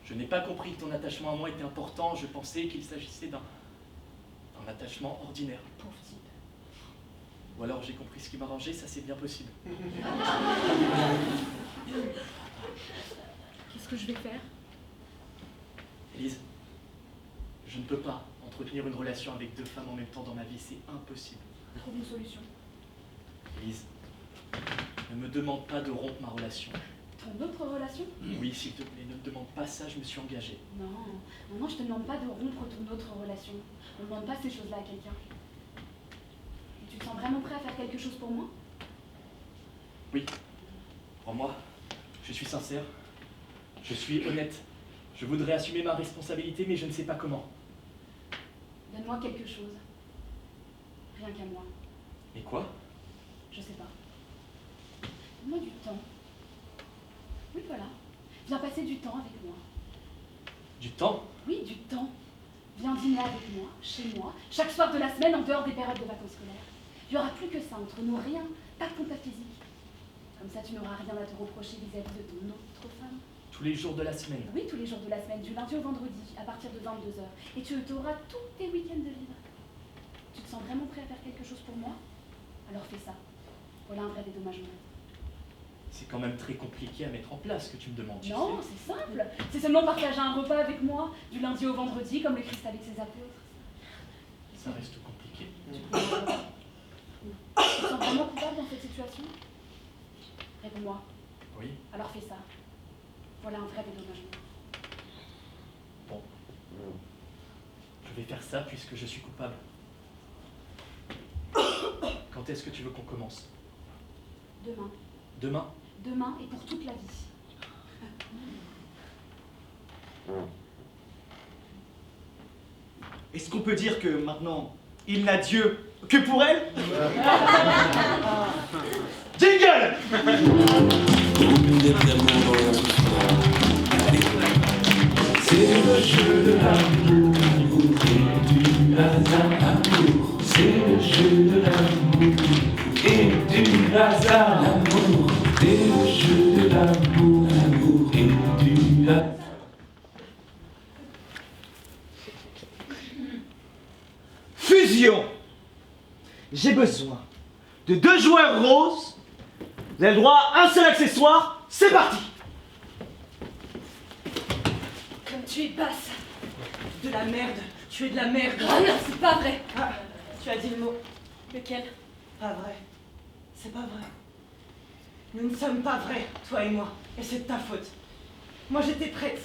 Je n'ai pas compris que ton attachement à moi était important. Je pensais qu'il s'agissait d'un attachement ordinaire. Pauvre type. Ou alors j'ai compris ce qui m'arrangeait, ça c'est bien possible. Qu'est-ce que je vais faire? Élise, je ne peux pas entretenir une relation avec 2 femmes en même temps dans ma vie, c'est impossible. Trouve une solution. Élise, ne me demande pas de rompre ma relation. Ton autre relation? Oui, s'il te plaît, ne me demande pas ça, je me suis engagé. Non, je te demande pas de rompre ton autre relation. On ne demande pas ces choses-là à quelqu'un. Et tu te sens vraiment prêt à faire quelque chose pour moi? Oui, crois-moi, je suis sincère, je suis honnête. Je voudrais assumer ma responsabilité, mais je ne sais pas comment. Donne-moi quelque chose. Rien qu'à moi. Et quoi? Je sais pas. Donne-moi du temps. Oui, voilà. Viens passer du temps avec moi. Du temps? Oui, du temps. Viens dîner avec moi, chez moi, chaque soir de la semaine en dehors des périodes de vacances scolaires. Il n'y aura plus que ça entre nous, rien, pas de contact physique. Comme ça, tu n'auras rien à te reprocher vis-à-vis de ton autre femme. Tous les jours de la semaine? Oui, tous les jours de la semaine, du lundi au vendredi, à partir de 22h. Et tu auras tous tes week-ends de libre. Tu te sens vraiment prêt à faire quelque chose pour moi? Alors fais ça. Voilà un vrai dédommagement. C'est quand même très compliqué à mettre en place, ce que tu me demandes. Non, c'est simple. C'est seulement partager un repas avec moi, du lundi au vendredi, comme le Christ avec ses apôtres. Ça reste compliqué. Tu te sens vraiment coupable dans cette situation? Réponds-moi. Oui. Alors fais ça. Voilà un vrai dédommagement. Bon. Je vais faire ça puisque je suis coupable. Quand Quand est-ce que tu veux qu'on commence? Demain. Demain? Demain et pour toute la vie. Est-ce qu'on peut dire que maintenant, il n'a Dieu que pour elle? Jingle! Beaucoup d'amour dans l'air ce soir. Allez, c'est le jeu de l'amour et du hasard. Amour, c'est le jeu de l'amour et du hasard. L'amour, c'est le jeu de l'amour et du hasard. Fusion! J'ai besoin de 2 joueurs roses. Vous avez le droit à un seul accessoire. C'est parti! Comme tu es basse. De la merde. Tu es de la merde. Ah non, c'est pas vrai. Ah, tu as dit le mot. Lequel? Pas vrai. C'est pas vrai. Nous ne sommes pas vrais, toi et moi. Et c'est de ta faute. Moi j'étais prête.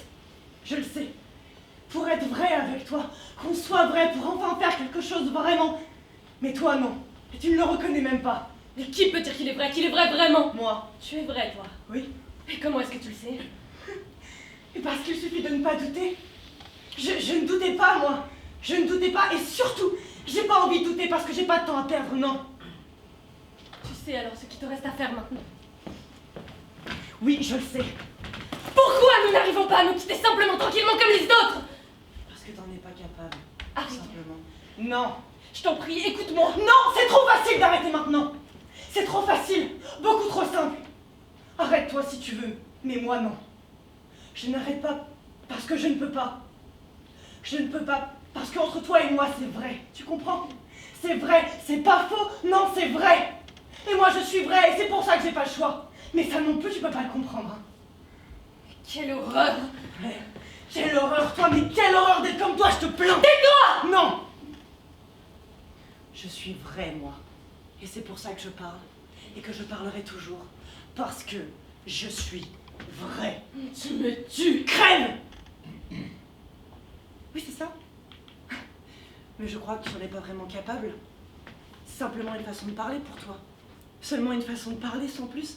Je le sais. Pour être vrai avec toi. Qu'on soit vrai, pour enfin faire quelque chose vraiment. Mais toi non. Et tu ne le reconnais même pas. Mais qui peut dire qu'il est vrai vraiment? Moi. Tu es vrai, toi. Oui. Et comment est-ce que tu le sais? Et parce qu'il suffit de ne pas douter. Je ne doutais pas, moi. Je ne doutais pas. Et surtout, j'ai pas envie de douter parce que j'ai pas de temps à perdre, non. Tu sais alors ce qu'il te reste à faire maintenant. Oui, je le sais. Pourquoi nous n'arrivons pas à nous quitter simplement tranquillement comme les autres? Parce que t'en es pas capable. Arrête. Simplement. Non. Je t'en prie, écoute-moi. Non, c'est trop facile d'arrêter maintenant. C'est trop facile. Beaucoup trop simple. Arrête-toi si tu veux. Mais moi, non. Je n'arrête pas parce que je ne peux pas. Je ne peux pas parce qu'entre toi et moi, c'est vrai. Tu comprends? C'est vrai. C'est pas faux. Non, c'est vrai. Et moi, je suis vrai. Et c'est pour ça que j'ai pas le choix. Mais ça non plus, tu peux pas le comprendre. Hein. Quelle horreur! Ouais. Quelle horreur, toi, mais quelle horreur d'être comme toi, je te plains! Tais-toi! Non! Je suis vraie, moi. Et c'est pour ça que je parle. Et que je parlerai toujours. Parce que je suis vraie. Tu me tues! Crève! Oui, c'est ça. Mais je crois que tu n'en es pas vraiment capable. C'est simplement une façon de parler pour toi. Seulement une façon de parler, sans plus.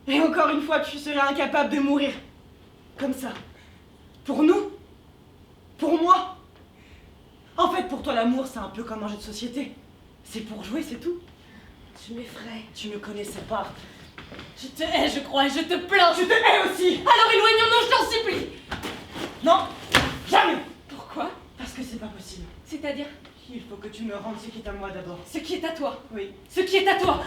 Et encore une fois, tu serais incapable de mourir. Comme ça. Pour nous. Pour moi. En fait, pour toi, l'amour, c'est un peu comme un jeu de société. C'est pour jouer, c'est tout. Tu m'effraies. Tu me connaissais pas. Je te hais, je crois, et je te plains. Je te hais aussi. Alors éloignons-nous, je t'en supplie. Non, jamais. Pourquoi? Parce que c'est pas possible. C'est-à-dire? Il faut que tu me rendes ce qui est à moi d'abord. Ce qui est à toi. Oui. Ce qui est à toi.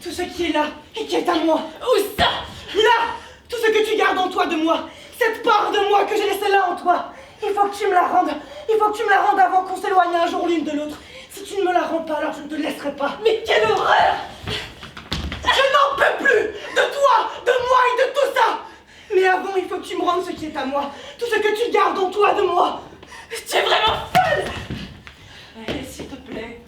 Tout ce qui est là et qui est à moi. Où ça? Là. Tout ce que tu gardes en toi de moi. Cette part de moi que j'ai laissée là en toi. Il faut que tu me la rendes. Il faut que tu me la rendes avant qu'on s'éloigne un jour l'une de l'autre. Si tu ne me la rends pas, alors je ne te laisserai pas. Mais quelle horreur! Je n'en peux plus de toi, de moi et de tout ça. Mais avant, il faut que tu me rendes ce qui est à moi. Tout ce que tu gardes en toi de moi. Tu es vraiment folle! Allez, s'il te plaît,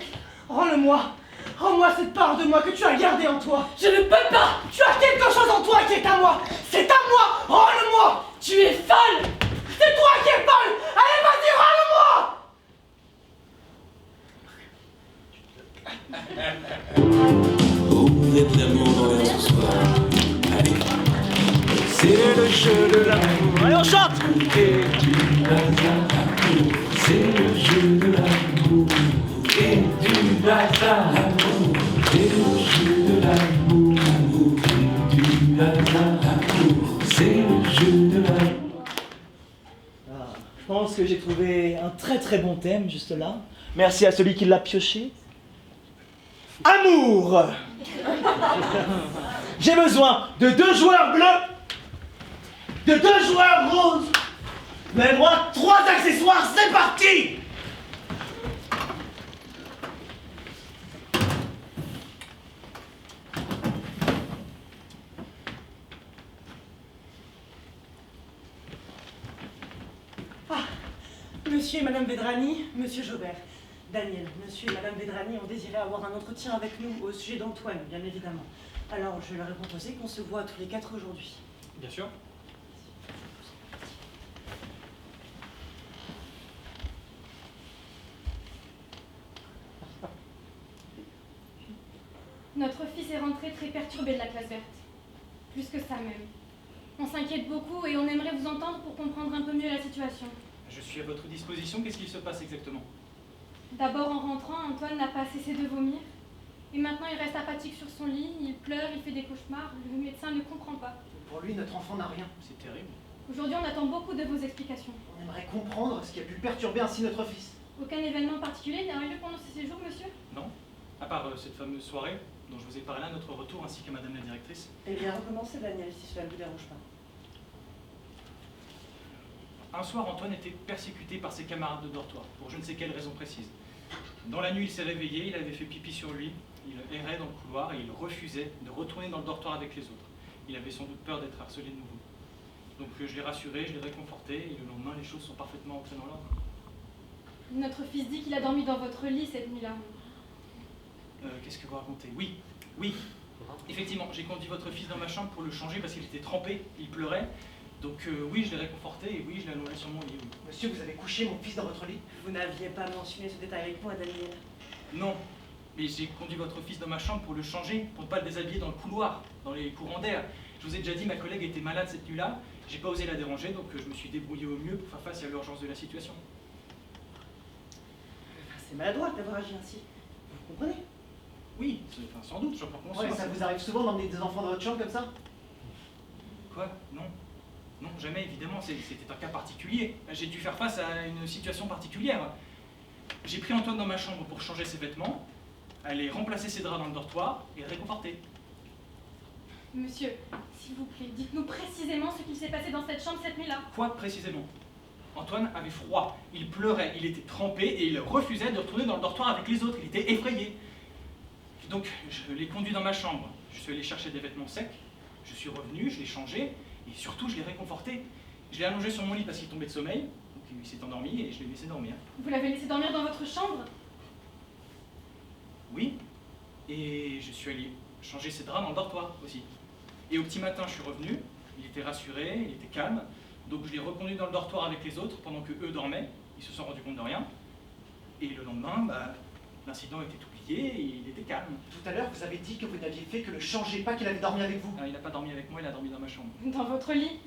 rends-le-moi. Rends-moi cette part de moi que tu as gardée en toi. Je ne peux pas! Tu as quelque chose en toi qui est à moi. C'est à moi. Rends-le-moi. Tu es folle! C'est toi qui es folle. Allez, vas-y, rends-le-moi. Beaucoup d'amour dans l'air ce soir. Allez, c'est le jeu de l'amour. Allez, on chante! Et du hasard. C'est le jeu de l'amour. Et du hasard. C'est le jeu de l'amour. Et du hasard. C'est le jeu de l'amour. Je pense que j'ai trouvé un très très bon thème juste là. Merci à celui qui l'a pioché. Amour! J'ai besoin de 2 joueurs bleus, de 2 joueurs roses. Vous avez le droit à 3 accessoires, c'est parti! Monsieur et Madame Vedrani, Monsieur Jaubert, Daniel, Monsieur et Madame Vedrani ont désiré avoir un entretien avec nous au sujet d'Antoine, bien évidemment. Alors, je leur ai proposé qu'on se voit tous les 4 aujourd'hui. Bien sûr. Notre fils est rentré très perturbé de la classe verte. Plus que ça même. On s'inquiète beaucoup et on aimerait vous entendre pour comprendre un peu mieux la situation. Je suis à votre disposition, qu'est-ce qu'il se passe exactement? D'abord, en rentrant, Antoine n'a pas cessé de vomir. Et maintenant, il reste apathique sur son lit, il pleure, il fait des cauchemars. Le médecin ne comprend pas. Pour lui, notre enfant n'a rien. C'est terrible. Aujourd'hui, on attend beaucoup de vos explications. On aimerait comprendre ce qui a pu perturber ainsi notre fils. Aucun événement particulier n'a eu lieu pendant ce séjour, monsieur? Non? À part cette fameuse soirée dont je vous ai parlé à notre retour, ainsi qu'à madame la directrice. Eh bien, recommencez, Daniel, si cela ne vous dérange pas. Un soir, Antoine était persécuté par ses camarades de dortoir, pour je ne sais quelle raison précise. Dans la nuit, il s'est réveillé, il avait fait pipi sur lui, il errait dans le couloir et il refusait de retourner dans le dortoir avec les autres. Il avait sans doute peur d'être harcelé de nouveau. Donc je l'ai rassuré, je l'ai réconforté, et le lendemain, les choses sont parfaitement entrées dans l'ordre. Notre fils dit qu'il a dormi dans votre lit cette nuit-là. Qu'est-ce que vous racontez? Oui. Effectivement, j'ai conduit votre fils dans ma chambre pour le changer parce qu'il était trempé, il pleurait. Donc oui, je l'ai réconforté et oui, je l'ai allongé sur mon lit. Oui. Monsieur, vous avez couché mon fils dans votre lit? Vous n'aviez pas mentionné ce détail avec moi, Daniel. Non, mais j'ai conduit votre fils dans ma chambre pour le changer, pour ne pas le déshabiller dans le couloir, dans les courants d'air. Je vous ai déjà dit, ma collègue était malade cette nuit-là, j'ai pas osé la déranger, donc je me suis débrouillé au mieux pour faire face à l'urgence de la situation. C'est maladroit d'avoir agi ainsi. Vous comprenez? Oui, sans doute, j'en prends conscience. Ouais, ça vous arrive souvent d'emmener des enfants dans votre chambre comme ça? Quoi? Non. Non, jamais, évidemment, c'était un cas particulier. J'ai dû faire face à une situation particulière. J'ai pris Antoine dans ma chambre pour changer ses vêtements, aller remplacer ses draps dans le dortoir et le réconforter. Monsieur, s'il vous plaît, dites-nous précisément ce qu'il s'est passé dans cette chambre cette nuit-là. Quoi précisément? Antoine avait froid, il pleurait, il était trempé et il refusait de retourner dans le dortoir avec les autres, il était effrayé. Donc je l'ai conduit dans ma chambre, je suis allé chercher des vêtements secs, je suis revenu, je l'ai changé et surtout je l'ai réconforté. Je l'ai allongé sur mon lit parce qu'il tombait de sommeil, donc il s'est endormi et je l'ai laissé dormir. Vous l'avez laissé dormir dans votre chambre? Oui, et je suis allé changer ses draps dans le dortoir aussi. Et au petit matin je suis revenu, il était rassuré, il était calme, donc je l'ai reconduit dans le dortoir avec les autres pendant que eux dormaient, ils se sont rendus compte de rien. Et le lendemain, l'incident était oublié et il était calme. Tout à l'heure, vous avez dit que vous n'aviez fait que le changer, pas qu'il avait dormi avec vous. Ah, il n'a pas dormi avec moi, il a dormi dans ma chambre. Dans votre lit?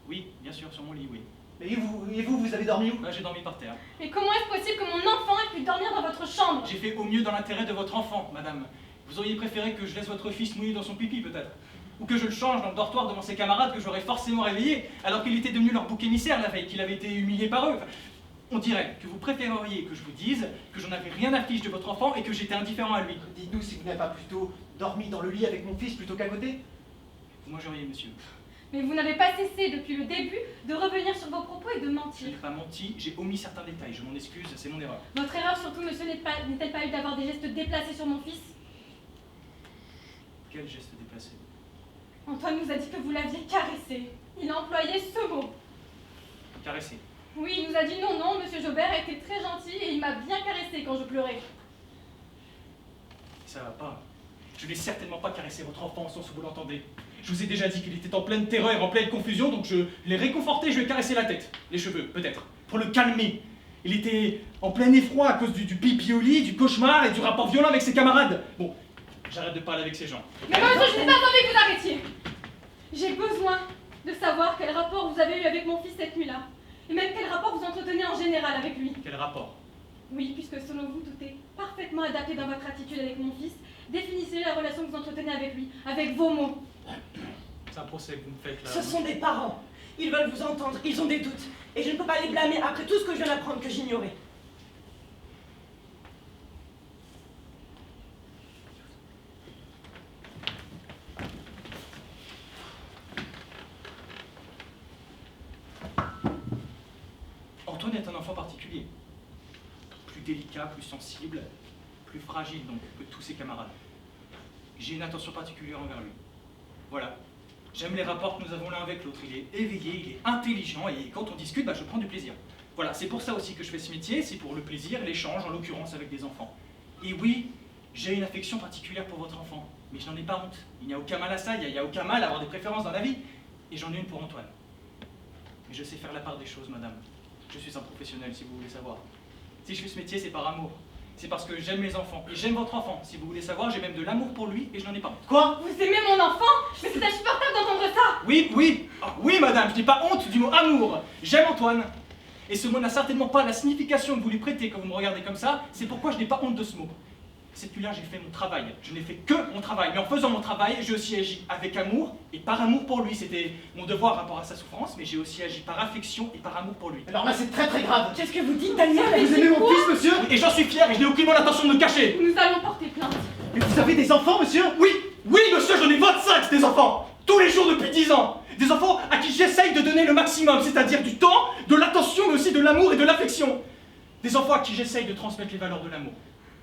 Oui, bien sûr, sur mon lit, oui. Et vous avez dormi où? J'ai dormi par terre. Mais comment est-ce possible que mon enfant ait pu dormir dans votre chambre? J'ai fait au mieux dans l'intérêt de votre enfant, madame. Vous auriez préféré que je laisse votre fils mouiller dans son pipi, peut-être? Ou que je le change dans le dortoir devant ses camarades que j'aurais forcément réveillés, alors qu'il était devenu leur bouc émissaire la veille, qu'il avait été humilié par eux. Enfin, on dirait que vous préféreriez que je vous dise que j'en avais rien à fiche de votre enfant et que j'étais indifférent à lui. Dites-nous si vous n'avez pas plutôt dormi dans le lit avec mon fils plutôt qu'à côté? Vous mangeriez, monsieur. Mais vous n'avez pas cessé depuis le début de revenir sur vos propos et de mentir. Je n'ai pas menti, j'ai omis certains détails, je m'en excuse, c'est mon erreur. Votre erreur surtout, monsieur, n'est-elle pas eu d'avoir des gestes déplacés sur mon fils? Quel geste déplacé? Antoine nous a dit que vous l'aviez caressé. Il a employé ce mot. Caressé. Oui, il nous a dit non, monsieur Jobert a été très gentil et il m'a bien caressé quand je pleurais. Ça va pas. Je n'ai certainement pas caressé votre enfant sans que vous l'entendez. Je vous ai déjà dit qu'il était en pleine terreur, en pleine confusion, donc je l'ai réconforté, je lui ai caressé la tête, les cheveux, peut-être, pour le calmer. Il était en plein effroi à cause du pipi au lit, du cauchemar et du rapport violent avec ses camarades. Bon, j'arrête de parler avec ces gens. Mais moi, je n'ai pas envie que vous arrêtiez. J'ai besoin de savoir quel rapport vous avez eu avec mon fils cette nuit-là. Et même quel rapport vous entretenez en général avec lui. Quel rapport? Oui, puisque selon vous, tout est parfaitement adapté dans votre attitude avec mon fils. Définissez la relation que vous entretenez avec lui, avec vos mots. C'est un procès que vous me faites là. Ce sont des parents. Ils veulent vous entendre, ils ont des doutes. Et je ne peux pas les blâmer après tout ce que je viens d'apprendre que j'ignorais. Antoine est un enfant particulier. Plus délicat, plus sensible, plus fragile donc que tous ses camarades. J'ai une attention particulière envers lui. Voilà. J'aime les rapports que nous avons l'un avec l'autre. Il est éveillé, il est intelligent et quand on discute, je prends du plaisir. Voilà, c'est pour ça aussi que je fais ce métier, c'est pour le plaisir, l'échange, en l'occurrence avec des enfants. Et oui, j'ai une affection particulière pour votre enfant, mais je n'en ai pas honte. Il n'y a aucun mal à ça, il n'y a aucun mal à avoir des préférences dans la vie. Et j'en ai une pour Antoine. Mais je sais faire la part des choses, madame. Je suis un professionnel, si vous voulez savoir. Si je fais ce métier, c'est par amour. c'est parce que j'aime les enfants. Et j'aime votre enfant. Si vous voulez savoir, j'ai même de l'amour pour lui et je n'en ai pas honte. Quoi? Vous aimez mon enfant? Mais c'est insupportable d'entendre ça. Oui, madame, je n'ai pas honte du mot amour. J'aime Antoine. Et ce mot n'a certainement pas la signification que vous lui prêtez quand vous me regardez comme ça. C'est pourquoi je n'ai pas honte de ce mot. Cette nuit-là, j'ai fait mon travail. Je n'ai fait que mon travail. Mais en faisant mon travail, j'ai aussi agi avec amour et par amour pour lui. C'était mon devoir par rapport à sa souffrance, mais j'ai aussi agi par affection et par amour pour lui. Alors là, c'est très très grave. Qu'est-ce que vous dites, Daniel? Vous aimez mon fils, monsieur? Et j'en suis fier et je n'ai aucunement l'intention de me cacher. Nous allons porter plainte. Mais vous avez des enfants, monsieur? Oui, monsieur, j'en ai 25 des enfants. Tous les jours depuis 10 ans. Des enfants à qui j'essaye de donner le maximum, c'est-à-dire du temps, de l'attention, mais aussi de l'amour et de l'affection. Des enfants à qui j'essaye de transmettre les valeurs de l'amour.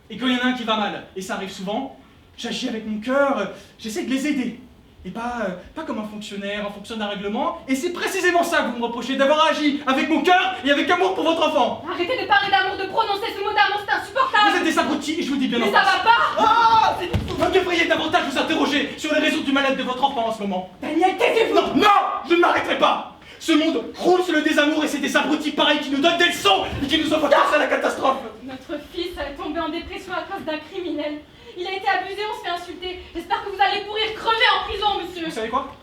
Et quand il y en a un qui va mal, et ça arrive souvent, j'agis avec mon cœur, j'essaie de les aider. Et pas comme un fonctionnaire en fonction d'un règlement. Et c'est précisément ça que vous me reprochez, d'avoir agi avec mon cœur et avec amour pour votre enfant. Arrêtez de parler d'amour, de prononcer ce mot d'amour, c'est insupportable. Vous êtes des abrutis et je vous dis bien Mais en ça face. va pas. Vous devriez davantage vous interroger sur les raisons du mal-être de votre enfant en ce moment. Daniel, taisez-vous! Non, je ne m'arrêterai pas. Ce monde roule sur le désamour et c'est des abrutis pareils qui nous donnent des leçons et qui nous envoient tous à la catastrophe. Notre fils est tombé en dépression à cause d'un criminel. Il a été abusé, on se fait insulter. J'espère que vous allez pourrir crever en prison, monsieur. Vous savez quoi?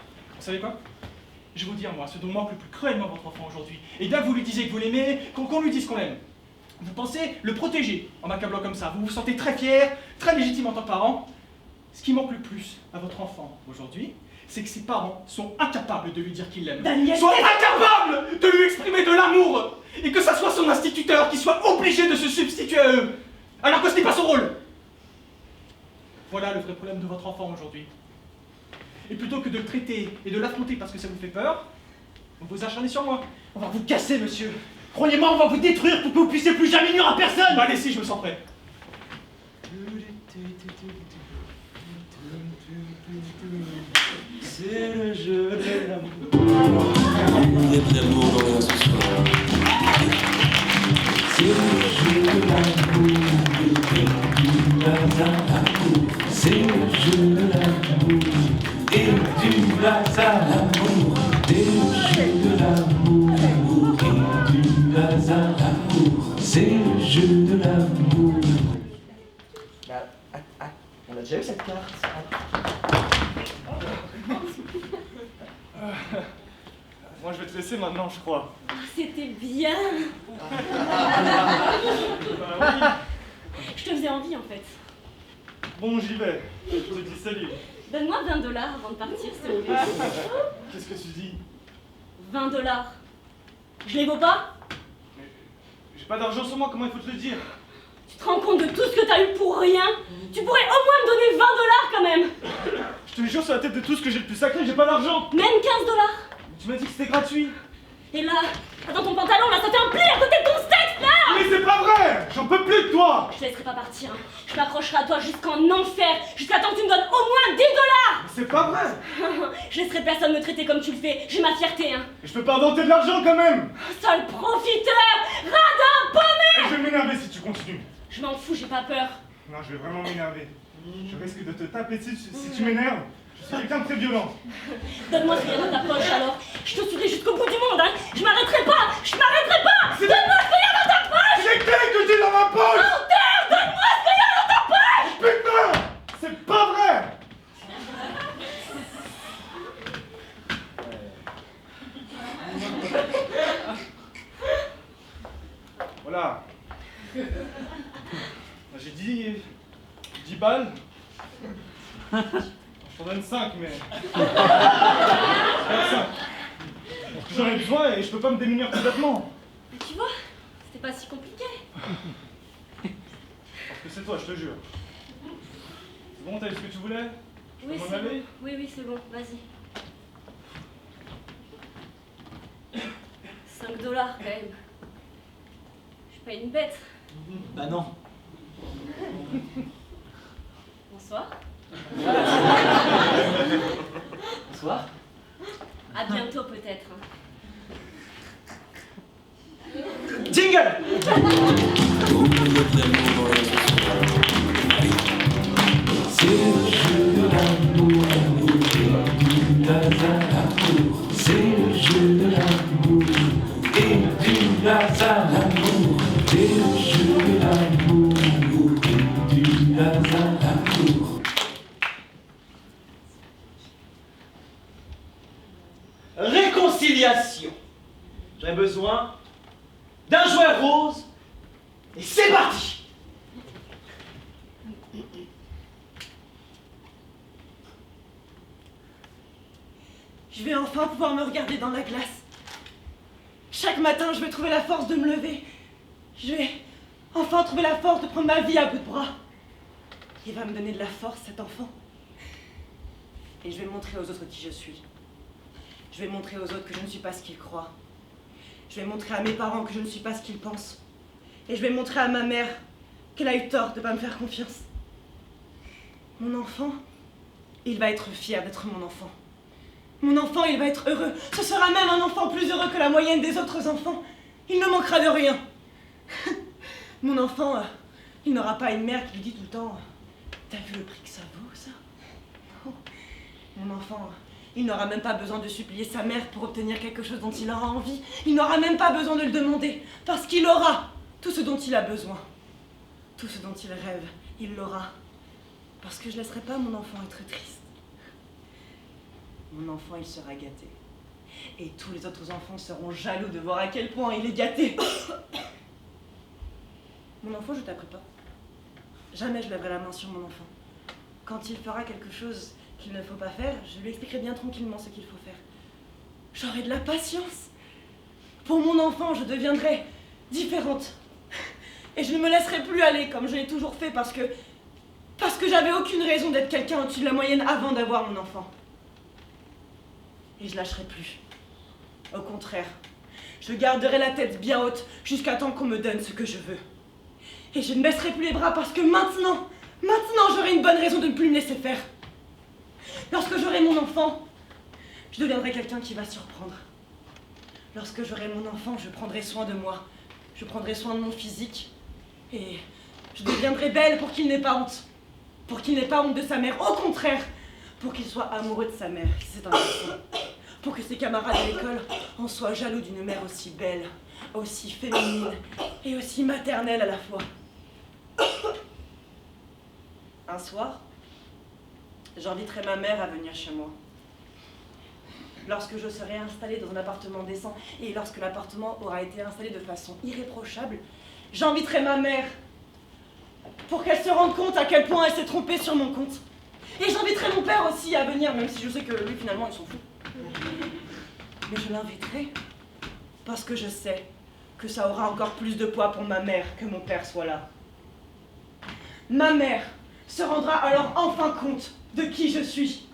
Je vais vous dire, moi, ce dont manque le plus cruellement votre enfant aujourd'hui. Et bien que vous lui disiez que vous l'aimez, qu'on lui dise qu'on l'aime. Vous pensez le protéger en m'accablant comme ça. Vous vous sentez très fier, très légitime en tant que parent. Ce qui manque le plus à votre enfant aujourd'hui, c'est que ses parents sont incapables de lui dire qu'ils l'aiment. Daniel, Sont incapables de lui exprimer de l'amour. Et que ça soit son instituteur qui soit obligé de se substituer à eux. Alors que ce n'est pas son rôle. Voilà le vrai problème de votre enfant aujourd'hui. Et plutôt que de le traiter et de l'affronter parce que ça vous fait peur, vous vous acharnez sur moi. On va vous casser, monsieur. Croyez-moi, on va vous détruire pour que vous puissiez plus jamais nuire à personne. Bah allez, si, je me sens prêt. C'est le jeu de l'amour. Il y a de l'amour dans l'air ce soir. C'est le jeu de l'amour et du hasard. C'est le jeu de l'amour et du hasard. C'est le jeu de l'amour et du hasard. C'est le jeu de l'amour. On a déjà eu cette carte. Moi, je vais te laisser maintenant, je crois. Ah, c'était bien. Je te faisais envie, en fait. Bon, j'y vais. Je te dis salut. Donne-moi 20 $ avant de partir, s'il te plaît. Qu'est-ce que tu dis? 20 $. Je les vaux pas? J'ai pas d'argent sur moi, comment il faut te le dire? Tu te rends compte de tout ce que t'as eu pour rien? Tu pourrais au moins me donner 20 $ quand même. Je te jure sur la tête de tout ce que j'ai le plus sacré, j'ai pas d'argent. Même 15 $. Tu m'as dit que c'était gratuit. Et là, dans ton pantalon, là, ça fait un pli à côté de ton steak, là. Mais c'est pas vrai! J'en peux plus de toi! Je te laisserai pas partir, hein. Je m'accrocherai à toi jusqu'en enfer, jusqu'à temps que tu me donnes au moins 10 $. Mais c'est pas vrai! Je laisserai personne me traiter comme tu le fais, j'ai ma fierté, hein. Et je peux pas inventer de l'argent quand même! Sale profiteur, radin, paumé. Je vais m'énerver si tu continues. Je m'en fous, j'ai pas peur. Non, je vais vraiment m'énerver. Je risque de te taper dessus si tu m'énerves. Je suis quelqu'un de très violent. Donne-moi ce qu'il y a dans ta poche alors. Je te suivrai jusqu'au bout du monde, hein. Je m'arrêterai pas. Donne-moi ce qu'il y a dans ta poche. C'est quel que j'ai dans ma poche? Menteur, donne-moi ce qu'il y a dans ta poche. Putain! C'est pas vrai! Voilà. J'ai dit 10 balles. Je t'en donne 5, mais... 5. J'en ai besoin et je peux pas me démunir complètement. Mais tu vois, c'était pas si compliqué. Parce que c'est toi, je te jure. C'est bon, t'as eu ce que tu voulais? Je Oui, peux m'en c'est aller? bon. Oui, c'est bon, vas-y. 5 $ quand même. Je suis pas une bête. Bah non. Bonsoir. Bonsoir. À bientôt peut-être. Jingle! C'est le jeu de l'amour et du hasard. C'est le jeu de l'amour et du hasard. C'est le jeu de l'amour Je vais enfin pouvoir me regarder dans la glace. Chaque matin, je vais trouver la force de me lever. Je vais enfin trouver la force de prendre ma vie à bout de bras. Il va me donner de la force, cet enfant. Et je vais montrer aux autres qui je suis. Je vais montrer aux autres que je ne suis pas ce qu'ils croient. Je vais montrer à mes parents que je ne suis pas ce qu'ils pensent. Et je vais montrer à ma mère qu'elle a eu tort de ne pas me faire confiance. Mon enfant, il va être fier d'être mon enfant. Mon enfant, il va être heureux. Ce sera même un enfant plus heureux que la moyenne des autres enfants. Il ne manquera de rien. Mon enfant, il n'aura pas une mère qui lui dit tout le temps « T'as vu le prix que ça vaut, ça ?» Non. Mon enfant, il n'aura même pas besoin de supplier sa mère pour obtenir quelque chose dont il aura envie. Il n'aura même pas besoin de le demander, parce qu'il aura tout ce dont il a besoin. Tout ce dont il rêve, il l'aura. Parce que je ne laisserai pas mon enfant être triste. Mon enfant, il sera gâté. Et tous les autres enfants seront jaloux de voir à quel point il est gâté. Mon enfant, je ne t'apprends pas. Jamais je lèverai la main sur mon enfant. Quand il fera quelque chose qu'il ne faut pas faire, je lui expliquerai bien tranquillement ce qu'il faut faire. J'aurai de la patience. Pour mon enfant, je deviendrai différente. Et je ne me laisserai plus aller comme je l'ai toujours fait parce que j'avais aucune raison d'être quelqu'un au-dessus de la moyenne avant d'avoir mon enfant. Et je lâcherai plus. Au contraire, je garderai la tête bien haute jusqu'à temps qu'on me donne ce que je veux. Et je ne baisserai plus les bras parce que maintenant j'aurai une bonne raison de ne plus me laisser faire. Lorsque j'aurai mon enfant, je deviendrai quelqu'un qui va surprendre. Lorsque j'aurai mon enfant, je prendrai soin de moi. Je prendrai soin de mon physique. Et je deviendrai belle pour qu'il n'ait pas honte. Pour qu'il n'ait pas honte de sa mère. Au contraire, pour qu'il soit amoureux de sa mère, si c'est un garçon. Pour que ses camarades à l'école en soient jaloux d'une mère aussi belle, aussi féminine et aussi maternelle à la fois. Un soir, j'inviterai ma mère à venir chez moi. Lorsque je serai installée dans un appartement décent et lorsque l'appartement aura été installé de façon irréprochable, j'inviterai ma mère pour qu'elle se rende compte à quel point elle s'est trompée sur mon compte. Et j'inviterai mon père aussi à venir, même si je sais que lui, finalement, il s'en fout. Mais je l'inviterai parce que je sais que ça aura encore plus de poids pour ma mère que mon père soit là. Ma mère se rendra alors enfin compte de qui je suis.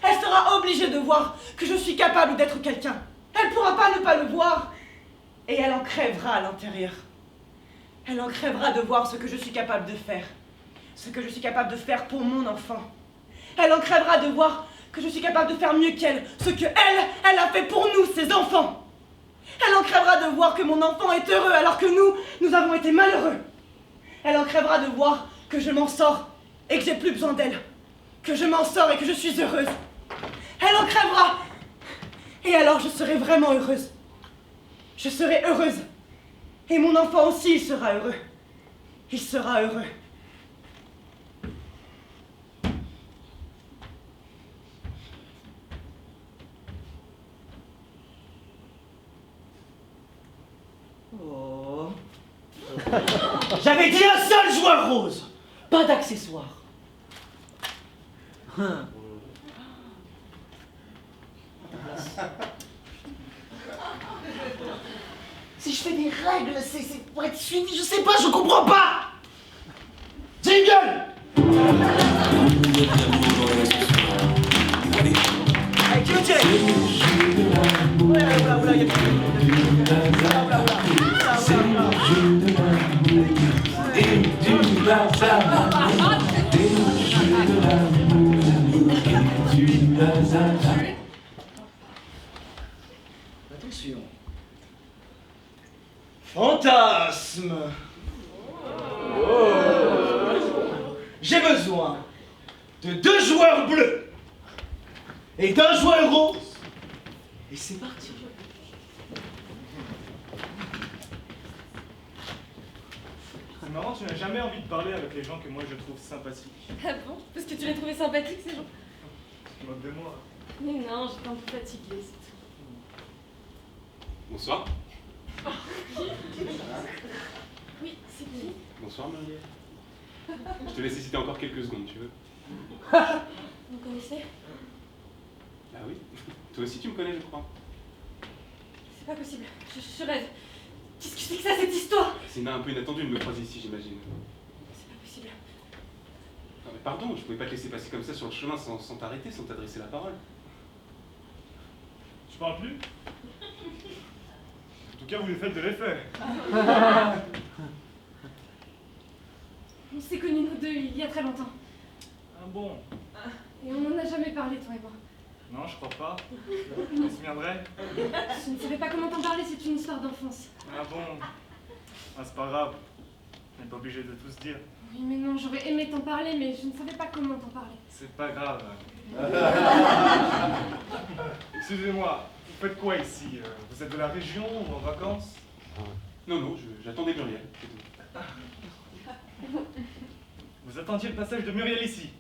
Elle sera obligée de voir que je suis capable d'être quelqu'un. Elle ne pourra pas ne pas le voir. Et elle en crèvera à l'intérieur. Elle en crèvera de voir ce que je suis capable de faire. Ce que je suis capable de faire pour mon enfant. Elle en crèvera de voir que je suis capable de faire mieux qu'elle. Ce que elle a fait pour nous, ses enfants. Elle en crèvera de voir que mon enfant est heureux alors que nous avons été malheureux. Elle en crèvera de voir que je m'en sors et que j'ai plus besoin d'elle. Que je m'en sors et que je suis heureuse. Elle en crèvera. Et alors je serai vraiment heureuse. Je serai heureuse. Et mon enfant aussi, il sera heureux. Il sera heureux. Oh. J'avais dit un seul joueur rose. Pas d'accessoires. Si je fais des règles, c'est pour être suivi, je sais pas, je comprends pas. Jingle. Allez, qui le tire? Attention. Fantasme. J'ai besoin de 2 joueurs bleus et d'un joueur rose. Et c'est parti. C'est marrant, tu n'as jamais envie de parler avec les gens que moi je trouve sympathiques. Ah bon? Parce que tu les trouvais sympathiques ces gens? Tu te moques de moi. Mais non, j'étais un peu fatiguée, c'est tout. Bonsoir. Oui, c'est qui? Bonsoir Marie. Je te laisse hésiter encore quelques secondes, tu veux? Vous connaissez? Bah oui, toi aussi tu me connais, je crois. C'est pas possible, je rêve. Qu'est-ce que c'est que ça, cette histoire? C'est un peu inattendu de me croiser ici, j'imagine. C'est pas possible. Non mais pardon, je pouvais pas te laisser passer comme ça sur le chemin sans t'arrêter, sans t'adresser la parole. Tu parles plus? En tout cas, vous lui faites de l'effet. On s'est connus nous deux il y a très longtemps. Ah bon? Et on n'en a jamais parlé, toi et moi. Non, je crois pas. On se souviendrait? Je ne savais pas comment t'en parler, c'est une histoire d'enfance. Ah bon? Ah, c'est pas grave. On n'est pas obligé de tout se dire. Oui, mais non, j'aurais aimé t'en parler, mais je ne savais pas comment t'en parler. C'est pas grave. Excusez-moi, vous faites quoi ici? Vous êtes de la région ou en vacances? Non, non, j'attendais Muriel. Vous attendiez le passage de Muriel ici,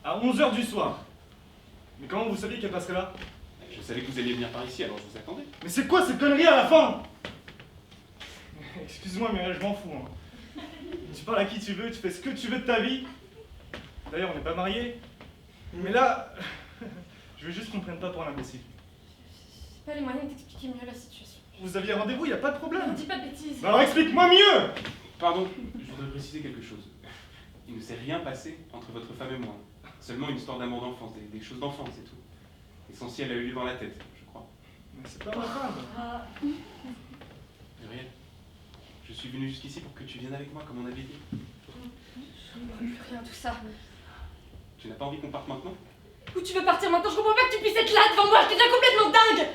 à 11h du soir. Mais comment vous saviez qu'elle passerait là? Je savais que vous alliez venir par ici, alors je vous attendais. Mais c'est quoi cette connerie à la fin? Excuse-moi, Muriel, je m'en fous. Hein. Tu parles à qui tu veux, tu fais ce que tu veux de ta vie. D'ailleurs, on n'est pas mariés. Mais là, je veux juste qu'on ne prenne pas pour un imbécile. J'ai pas les moyens de t'expliquer mieux la situation. Vous aviez rendez-vous, il n'y a pas de problème. Ne dis pas de bêtises. Alors explique-moi mieux! Pardon, je voudrais préciser quelque chose. Il ne s'est rien passé entre votre femme et moi. Seulement une histoire d'amour d'enfance, des choses d'enfance et tout. L'essentiel a eu lieu dans la tête, je crois. Mais c'est pas ma femme. Muriel, je suis venu jusqu'ici pour que tu viennes avec moi, comme on avait dit. Je ne comprends plus rien, tout ça. Tu n'as pas envie qu'on parte maintenant? Où tu veux partir maintenant? Je comprends pas que tu puisses être là devant moi, je deviens complètement dingue!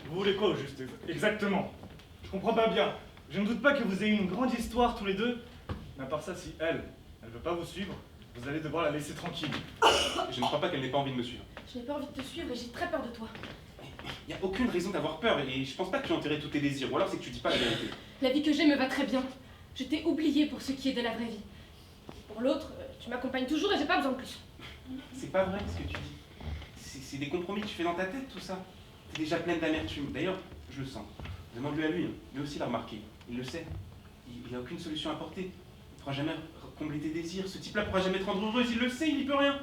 Vous voulez quoi au juste? Exactement. Je comprends pas bien. Je ne doute pas que vous ayez une grande histoire tous les deux. Mais à part ça, si elle veut pas vous suivre, vous allez devoir la laisser tranquille. Je ne crois pas qu'elle n'ait pas envie de me suivre. Je n'ai pas envie de te suivre et j'ai très peur de toi. Il n'y a aucune raison d'avoir peur et je pense pas que tu as enterré tous tes désirs. Ou alors c'est que tu dis pas la vérité. La vie que j'ai me va très bien. Je t'ai oublié pour ce qui est de la vraie vie. Pour l'autre, tu m'accompagnes toujours et j'ai pas besoin de plus. C'est pas vrai ce que tu dis. C'est des compromis que tu fais dans ta tête, tout ça. T'es déjà pleine d'amertume. D'ailleurs, je le sens. Demande-lui à lui. Hein. Lui aussi l'a remarqué. Il le sait. Il n'a aucune solution à apporter. Il ne pourra jamais combler tes désirs. Ce type-là pourra jamais te rendre heureuse. Il le sait, il n'y peut rien.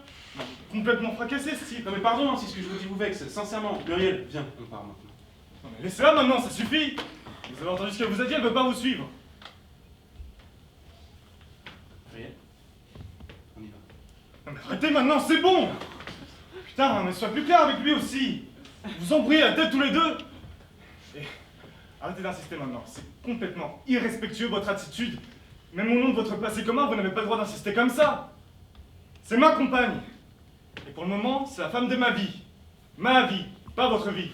Complètement fracassé, ce type. Non mais pardon, hein, si ce que je vous dis vous vexe. Sincèrement, Muriel, viens, on part maintenant. Non mais laissez-la maintenant, ça suffit. Vous avez entendu ce qu'elle vous a dit, elle veut pas vous suivre. Muriel, on y va. Non mais arrêtez maintenant, c'est bon. Putain, mais sois plus clair avec lui aussi. Vous embrouillez la tête tous les deux. Et arrêtez d'insister maintenant, c'est complètement irrespectueux votre attitude. Même au nom de votre passé commun, vous n'avez pas le droit d'insister comme ça. C'est ma compagne. Et pour le moment, c'est la femme de ma vie. Ma vie, pas votre vie.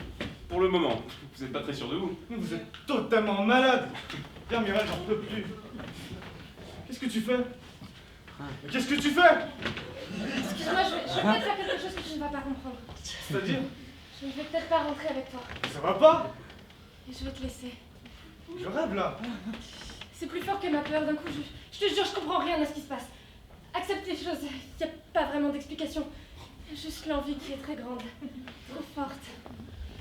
Pour le moment, vous n'êtes pas très sûr de vous. Vous êtes totalement malade. Viens Mireille, j'en peux plus. Qu'est-ce que tu fais? Mais qu'est-ce que tu fais? Excuse-moi, je vais peut-être faire quelque chose que tu ne vas pas comprendre. C'est-à-dire? Je ne vais peut-être pas rentrer avec toi. Ça va pas? Et je vais te laisser. Je rêve là. C'est plus fort que ma peur. D'un coup, je te jure, je comprends rien à ce qui se passe. Accepte les choses, il n'y a pas vraiment d'explication. Juste l'envie qui est très grande, trop forte.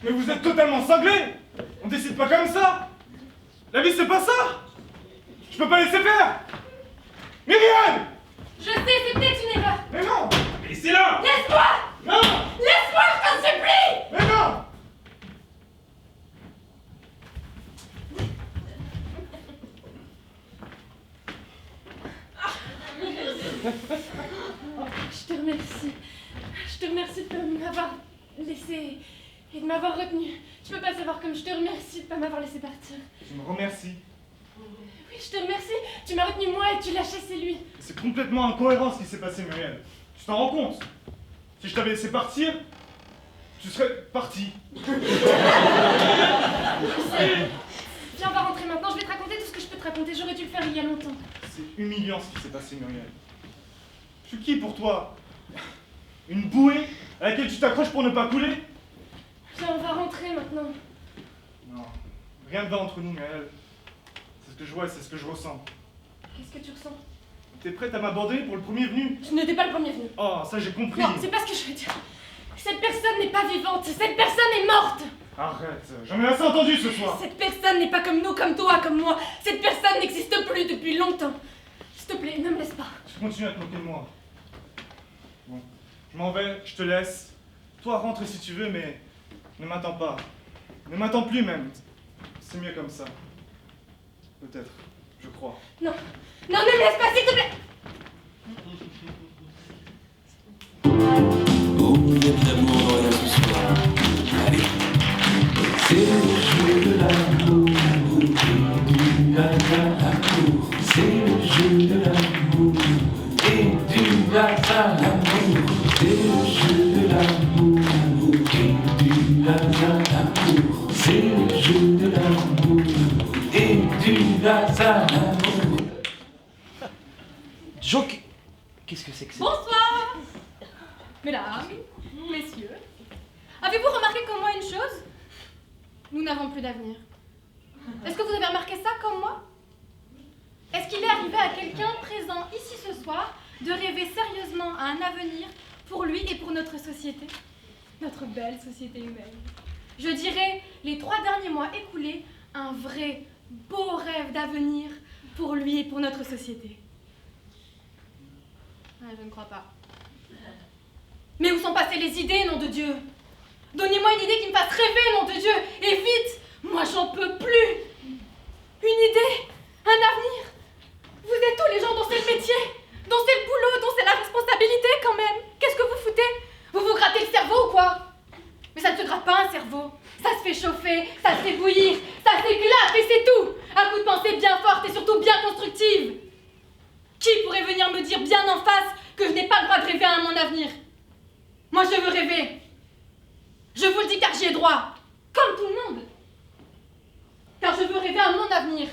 Mais vous êtes totalement cinglés! On décide pas comme ça! La vie c'est pas ça! Je peux pas laisser faire! Myriam! Je sais, c'est peut-être une erreur! Mais non! Mais laissez-la! Laisse-moi! Non! Laisse-moi, je t'en supplie! Mais non! Je te remercie. Je te remercie de m'avoir laissé et de m'avoir retenu. Tu peux pas savoir comme je te remercie de pas m'avoir laissé partir. Tu me remercies. Oui, je te remercie. Tu m'as retenu moi et tu l'as chassé lui. C'est complètement incohérent ce qui s'est passé, Muriel. Tu t'en rends compte? Si je t'avais laissé partir, tu serais parti. Viens, on va rentrer maintenant. Je vais te raconter tout ce que je peux te raconter. J'aurais dû le faire il y a longtemps. C'est humiliant ce qui s'est passé, Muriel. Je suis qui pour toi? Une bouée à laquelle tu t'accroches pour ne pas couler? Viens, on va rentrer maintenant. Non, rien ne va entre nous, Muriel. C'est ce que je vois et c'est ce que je ressens. Qu'est-ce que tu ressens? T'es prête à m'abandonner pour le premier venu? Je n'étais pas le premier venu. Oh, ça j'ai compris. Non, c'est pas ce que je veux dire. Cette personne n'est pas vivante. Cette personne est morte. Arrête, j'en ai assez entendu ce soir. Cette personne n'est pas comme nous, comme toi, comme moi. Cette personne n'existe plus depuis longtemps. S'il te plaît, ne me laisse pas. Tu continues à te moquer de moi. Bon, je m'en vais, je te laisse. Toi, rentre si tu veux, mais ne m'attends pas. Ne m'attends plus même. C'est mieux comme ça. Peut-être, je crois. Non, non, ne me laisse pas, s'il te plaît. Oh, il y a de l'amour dans rien ce soir. Allez, c'est le jeu de l'amour et du hasard. C'est le jeu de l'amour et du hasard. C'est le jeu de l'amour et du hasard. C'est le jeu de l'amour et du hasard. Joke, qu'est-ce que c'est que ça? Bonsoir. Mesdames, messieurs, avez-vous remarqué comme moi une chose? Nous n'avons plus d'avenir. Est-ce que vous avez remarqué ça comme moi? Est-ce qu'il est arrivé à quelqu'un présent ici ce soir de rêver sérieusement à un avenir pour lui et pour notre société? Notre belle société humaine. Je dirais, les 3 derniers mois écoulés, un vrai, beau rêve d'avenir pour lui et pour notre société. Ah, je ne crois pas. Mais où sont passées les idées, nom de Dieu? Donnez-moi une idée qui me fasse rêver, nom de Dieu, et vite! Moi, j'en peux plus! Une idée, un avenir. Vous êtes tous les gens dont c'est le métier, dont c'est le boulot, dont c'est la responsabilité quand même. Qu'est-ce que vous foutez? Vous vous grattez le cerveau ou quoi? Mais ça ne se gratte pas un cerveau. Ça se fait chauffer, ça se fait bouillir, ça s'éclate et c'est tout. Un coup de pensée bien forte et surtout bien constructive. Qui pourrait venir me dire bien en face que je n'ai pas le droit de rêver à mon avenir? Moi, je veux rêver. Je vous le dis car j'y ai droit, comme tout le monde. Car je veux rêver à mon avenir.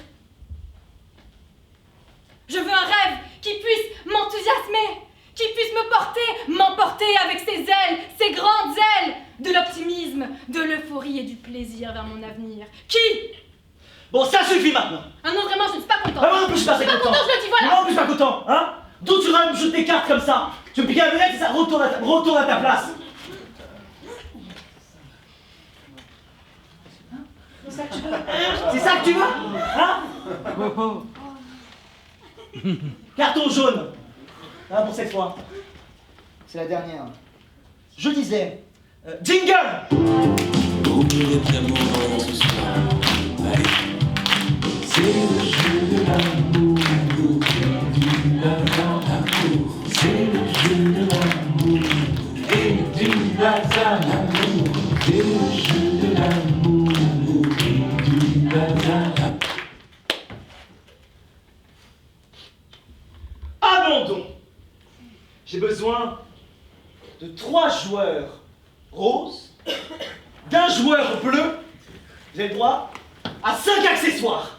Je veux un rêve qui puisse m'enthousiasmer, qui puisse me porter, m'emporter avec ses ailes, ses grandes ailes, de l'optimisme, de l'euphorie et du plaisir vers mon avenir. Qui? Bon, ça suffit maintenant. Ah non, vraiment, je ne suis pas contente. Ah, moi non plus, je suis pas très content. Je le dis, voilà. Moi non plus, je suis pas content, hein? D'où tu vas me jeter des cartes comme ça? Tu me piques la lunette et ça retourne à ta place. C'est ça que tu veux? C'est ça que tu veux? Hein? Carton jaune. Ah, pour cette fois. C'est la dernière. Je disais... jingle! Oh, il y a de l'amour dans rien ce soir. Allez, c'est le jeu de l'amour et du hasard. C'est le jeu de l'amour et du hasard. C'est le jeu de l'amour et du hasard. Abandon! J'ai besoin de 3 joueurs roses, d'un joueur bleu. Vous avez le droit à 5 accessoires.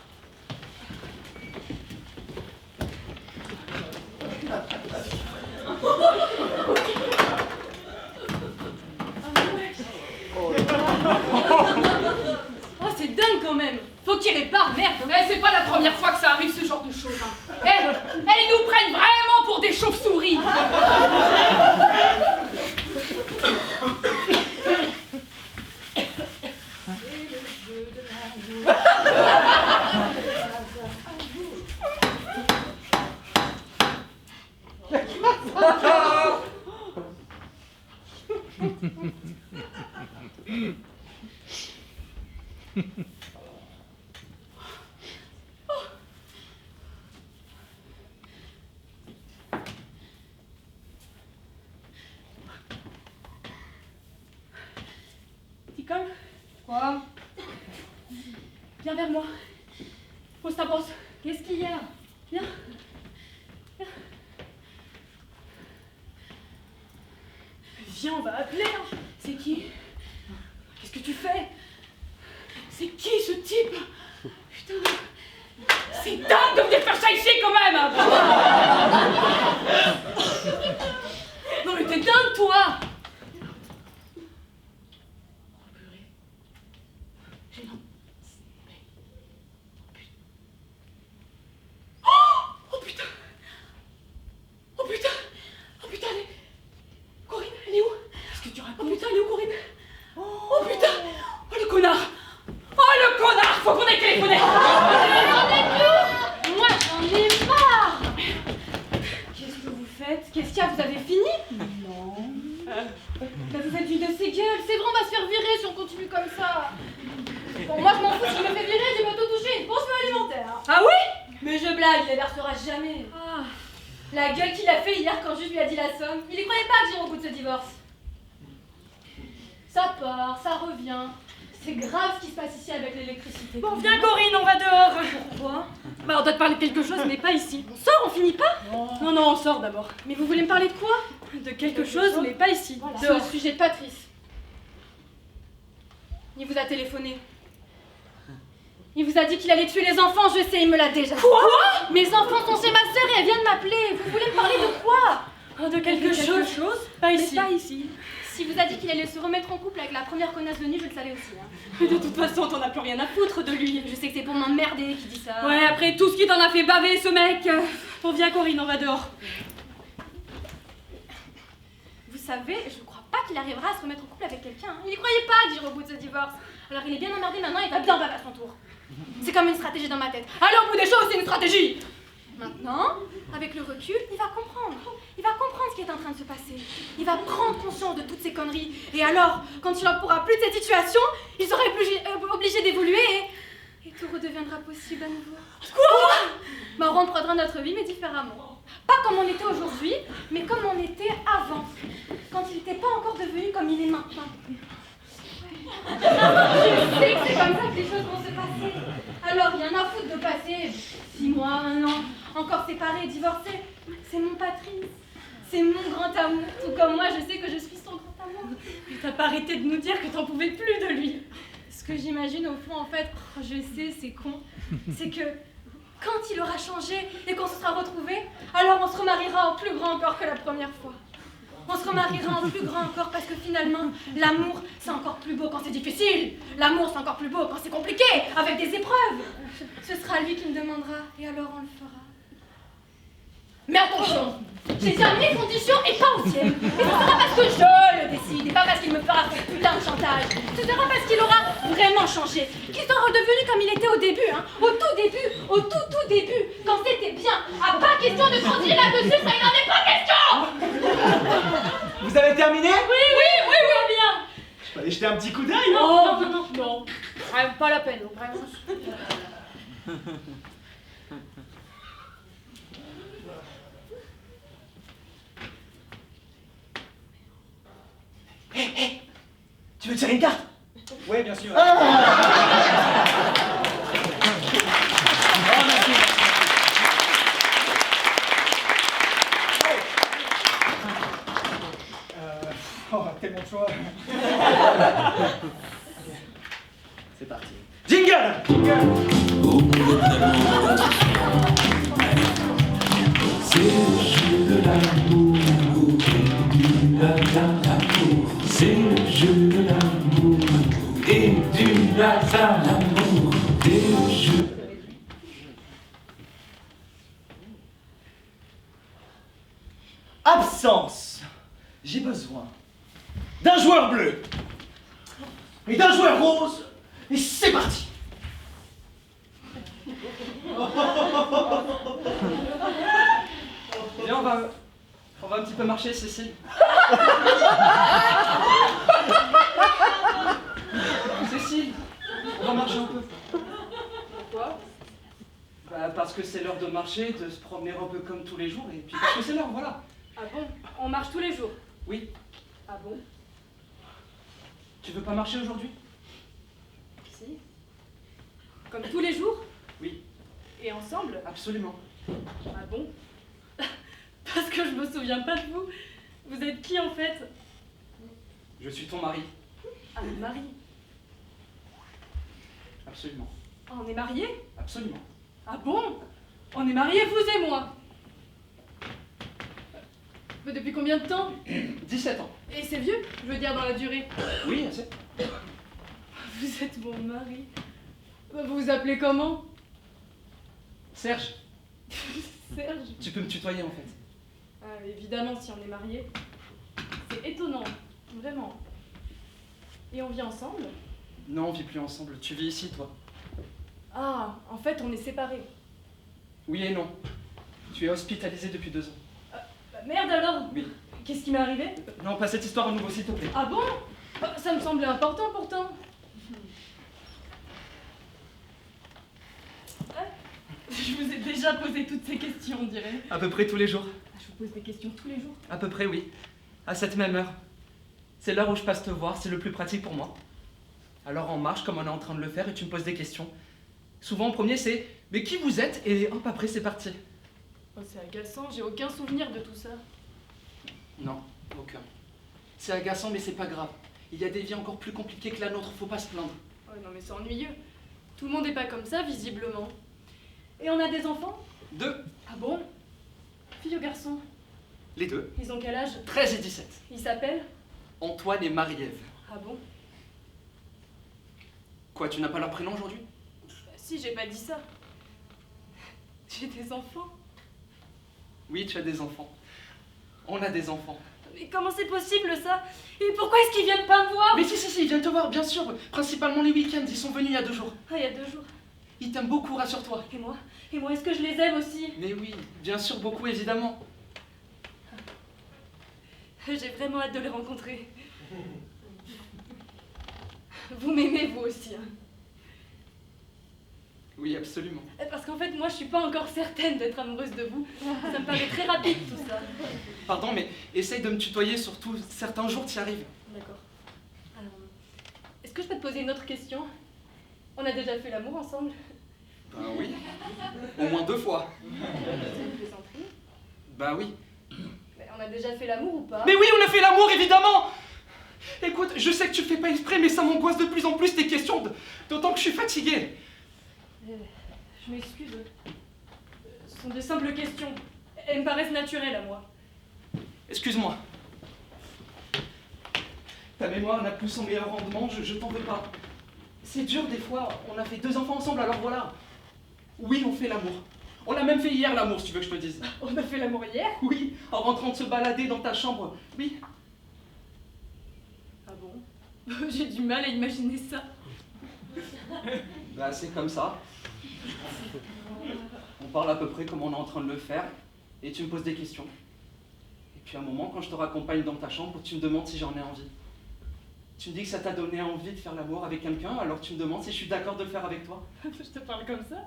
Oh, c'est dingue quand même. Faut qu'il répare, merde. Mais c'est pas la première fois que ça arrive, ce genre de choses. Hein. Ils nous prennent vraiment pour des chauves-souris. Ticole? Quoi? Viens vers moi. Pose ta brosse. Qu'est-ce qu'il y a? Viens. Viens. Viens, on va appeler. Hein. C'est qui? Qu'est-ce que tu fais? C'est qui ce type? Putain. C'est dingue de venir faire ça ici quand même. Non mais t'es dingue toi. Bah, vous faites une de ces gueules. C'est vrai, on va se faire virer si on continue comme ça. Bon, moi je m'en fous, si je me fais virer, je vais m'auto-toucher une pension alimentaire. Ah oui? Mais je blague, il les versera jamais. Ah. La gueule qu'il a fait hier quand Juste lui a dit la somme, il y croyait pas que j'irais au bout de ce divorce. Ça part, ça revient. C'est grave ce qui se passe ici avec l'électricité. Bon, viens Corinne, on va dehors. Pourquoi? Bah, on doit te parler de quelque chose, mais pas ici. On sort, on finit pas? Non, non, on sort d'abord. Mais vous voulez me parler de quoi? De quelque chose, mais pas ici. Voilà. Dehors. C'est au sujet de Patrice. Il vous a téléphoné. Il vous a dit qu'il allait tuer les enfants, je sais, il me l'a déjà dit. Quoi? Mes enfants sont chez ma sœur et elle vient de m'appeler. Vous voulez me parler de quoi? De quelque chose? Pas ici. Mais pas ici. S'il vous a dit qu'il allait se remettre en couple avec la première connasse de nuit, je le savais aussi. Hein. Mais de toute façon, t'en as plus rien à foutre de lui. Je sais que c'est pour m'emmerder qu'il dit ça. Ouais, après tout ce qui t'en a fait baver, ce mec. Bon, viens Corinne, on va dehors. Vous savez, je crois pas qu'il arrivera à se remettre en couple avec quelqu'un. Hein. Il n'y croyait pas que j'irais au bout de ce divorce. Alors il est bien emmerdé maintenant, il va bien baver à son tour. C'est comme une stratégie dans ma tête. Aller au bout des choses, c'est une stratégie. Maintenant, avec le recul, il va comprendre. Il va comprendre ce qui est en train de se passer. Il va prendre conscience de toutes ces conneries. Et alors, quand il n'en pourra plus de cette situation, il sera obligé d'évoluer et tout redeviendra possible à nouveau. Quoi? Bah, on reprendra notre vie, mais différemment. Pas comme on était aujourd'hui, mais comme on était avant. Quand il n'était pas encore devenu comme il est maintenant. Je sais que c'est comme ça que les choses vont se passer. Alors, il y en a à foutre de passer 6 mois, 1 an, encore séparés, divorcés. C'est mon Patrice. C'est mon grand amour. Tout comme moi, je sais que je suis son grand amour. Mais t'as pas arrêté de nous dire que t'en pouvais plus de lui. Ce que j'imagine au fond, en fait, je sais, c'est con, c'est que quand il aura changé et qu'on se sera retrouvés, alors on se remariera en plus grand encore que la première fois. On se remariera en plus grand encore parce que finalement, l'amour, c'est encore plus beau quand c'est difficile. L'amour, c'est encore plus beau quand c'est compliqué, avec des épreuves. Ce sera lui qui me demandera et alors on le fera. Mais attention, j'ai dit à mes conditions et pas aux siennes. Et ce sera parce que je le décide et pas parce qu'il me fera ce putain de chantage. Ce sera parce qu'il aura vraiment changé. Qu'il sera redevenu comme il était au début, hein. Au tout début, quand c'était bien. Ah, pas question de transiger là-dessus, ça il n'en est pas question. Vous avez terminé? Oui, bien. Je peux aller jeter un petit coup d'œil, non? Oh, non. Pas la peine, vraiment. Hé, tu veux tirer une carte? Ouais, bien sûr. Tellement de choix. C'est parti. Jingle! C'est le jeu de l'amour et du hasard. C'est le jeu de l'amour et du hasard. C'est le jeu. Absence. J'ai besoin d'un joueur bleu et d'un joueur rose. Et c'est parti. Viens, on va un petit peu marcher, Cécile. Cécile, on va marcher un peu. Pourquoi? Bah, parce que c'est l'heure de marcher, de se promener un peu comme tous les jours, et puis parce que c'est l'heure, voilà. Ah bon? On marche tous les jours? Oui. Ah bon? Tu veux pas marcher aujourd'hui? Si. Comme tous les jours? Oui. Et ensemble? Absolument. Ah bon? Parce que je me souviens pas de vous. Vous êtes qui en fait? Je suis ton mari. Ah, le mari. Absolument. Ah, on est mariés? Absolument. Ah bon? On est mariés, vous et moi? Mais depuis combien de temps? 17 ans. Et c'est vieux? Je veux dire dans la durée. Oui, assez. Vous êtes mon mari. Vous vous appelez comment? Serge, Serge. tu peux me tutoyer en fait. Ah, évidemment, si on est mariés. C'est étonnant, vraiment. Et on vit ensemble? Non, on vit plus ensemble. Tu vis ici, toi. Ah, en fait, on est séparés. Oui et non. Tu es hospitalisé depuis 2 ans. Bah, merde alors! Oui. Qu'est-ce qui m'est arrivé? Non, pas cette histoire à nouveau, s'il te plaît. Ah bon? Ça me semblait important pourtant. Je vous ai déjà posé toutes ces questions, on dirait. À peu près tous les jours. Je vous pose des questions tous les jours. À peu près, oui. À cette même heure. C'est l'heure où je passe te voir, c'est le plus pratique pour moi. Alors on marche comme on est en train de le faire et tu me poses des questions. Souvent en premier c'est « Mais qui vous êtes ?» et hop, après c'est parti. Oh, c'est agaçant, j'ai aucun souvenir de tout ça. Non, aucun. C'est agaçant mais c'est pas grave. Il y a des vies encore plus compliquées que la nôtre, faut pas se plaindre. Oh non mais c'est ennuyeux. Tout le monde n'est pas comme ça, visiblement. Et on a des enfants? 2. Ah bon? Filles ou garçons? Les 2. Ils ont quel âge? 13 et 17. Ils s'appellent? Antoine et Marie-Ève. Ah bon? Quoi, tu n'as pas leur prénom aujourd'hui? Si, j'ai pas dit ça. J'ai des enfants. Oui, tu as des enfants. On a des enfants. Mais comment c'est possible ça? Et pourquoi est-ce qu'ils viennent pas me voir? Mais si, ils viennent te voir, bien sûr. Principalement les week-ends, ils sont venus il y a 2 jours. Ah, il y a 2 jours. Ils t'aiment beaucoup, rassure-toi. Et moi, est-ce que je les aime aussi? Mais oui, bien sûr, beaucoup, évidemment. J'ai vraiment hâte de les rencontrer. Vous m'aimez, vous aussi, hein? Oui, absolument. Parce qu'en fait, moi, je suis pas encore certaine d'être amoureuse de vous. Ça me paraît très rapide, tout ça. Pardon, mais essaye de me tutoyer, surtout certains jours, tu y arrives. D'accord. Alors, est-ce que je peux te poser une autre question? On a déjà fait l'amour ensemble? Ben oui. Au moins 2 fois. C'est une plaisanterie? Ben oui. Mais on a déjà fait l'amour ou pas? Mais oui, on a fait l'amour, évidemment! Écoute, je sais que tu fais pas exprès, mais ça m'angoisse de plus en plus tes questions, d'autant que je suis fatigué. Je m'excuse. Ce sont de simples questions. Elles me paraissent naturelles à moi. Excuse-moi. Ta mémoire n'a plus son meilleur rendement, je t'en veux pas. C'est dur des fois, on a fait 2 enfants ensemble, alors voilà. Oui, on fait l'amour. On a même fait hier l'amour, si tu veux que je te dise. On a fait l'amour hier? Oui, en rentrant de se balader dans ta chambre, oui. Ah bon? J'ai du mal à imaginer ça. Bah c'est comme ça. On parle à peu près comme on est en train de le faire, et tu me poses des questions. Et puis à un moment, quand je te raccompagne dans ta chambre, tu me demandes si j'en ai envie. Tu me dis que ça t'a donné envie de faire l'amour avec quelqu'un, alors tu me demandes si je suis d'accord de le faire avec toi. Je te parle comme ça?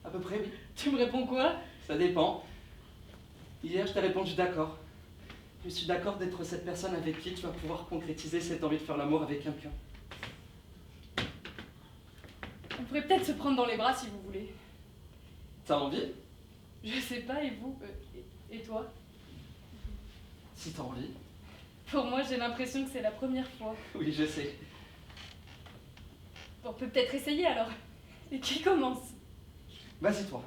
À peu près, oui. Tu me réponds quoi? Ça dépend. Hier, je t'ai répondu d'accord. Je suis d'accord d'être cette personne avec qui tu vas pouvoir concrétiser cette envie de faire l'amour avec quelqu'un. On pourrait peut-être se prendre dans les bras si vous voulez. T'as envie? Je sais pas, et vous? Et toi? Si t'as envie. Pour moi, j'ai l'impression que c'est la première fois. Oui, je sais. On peut peut-être essayer alors. Et qui commence? Vas-y, toi.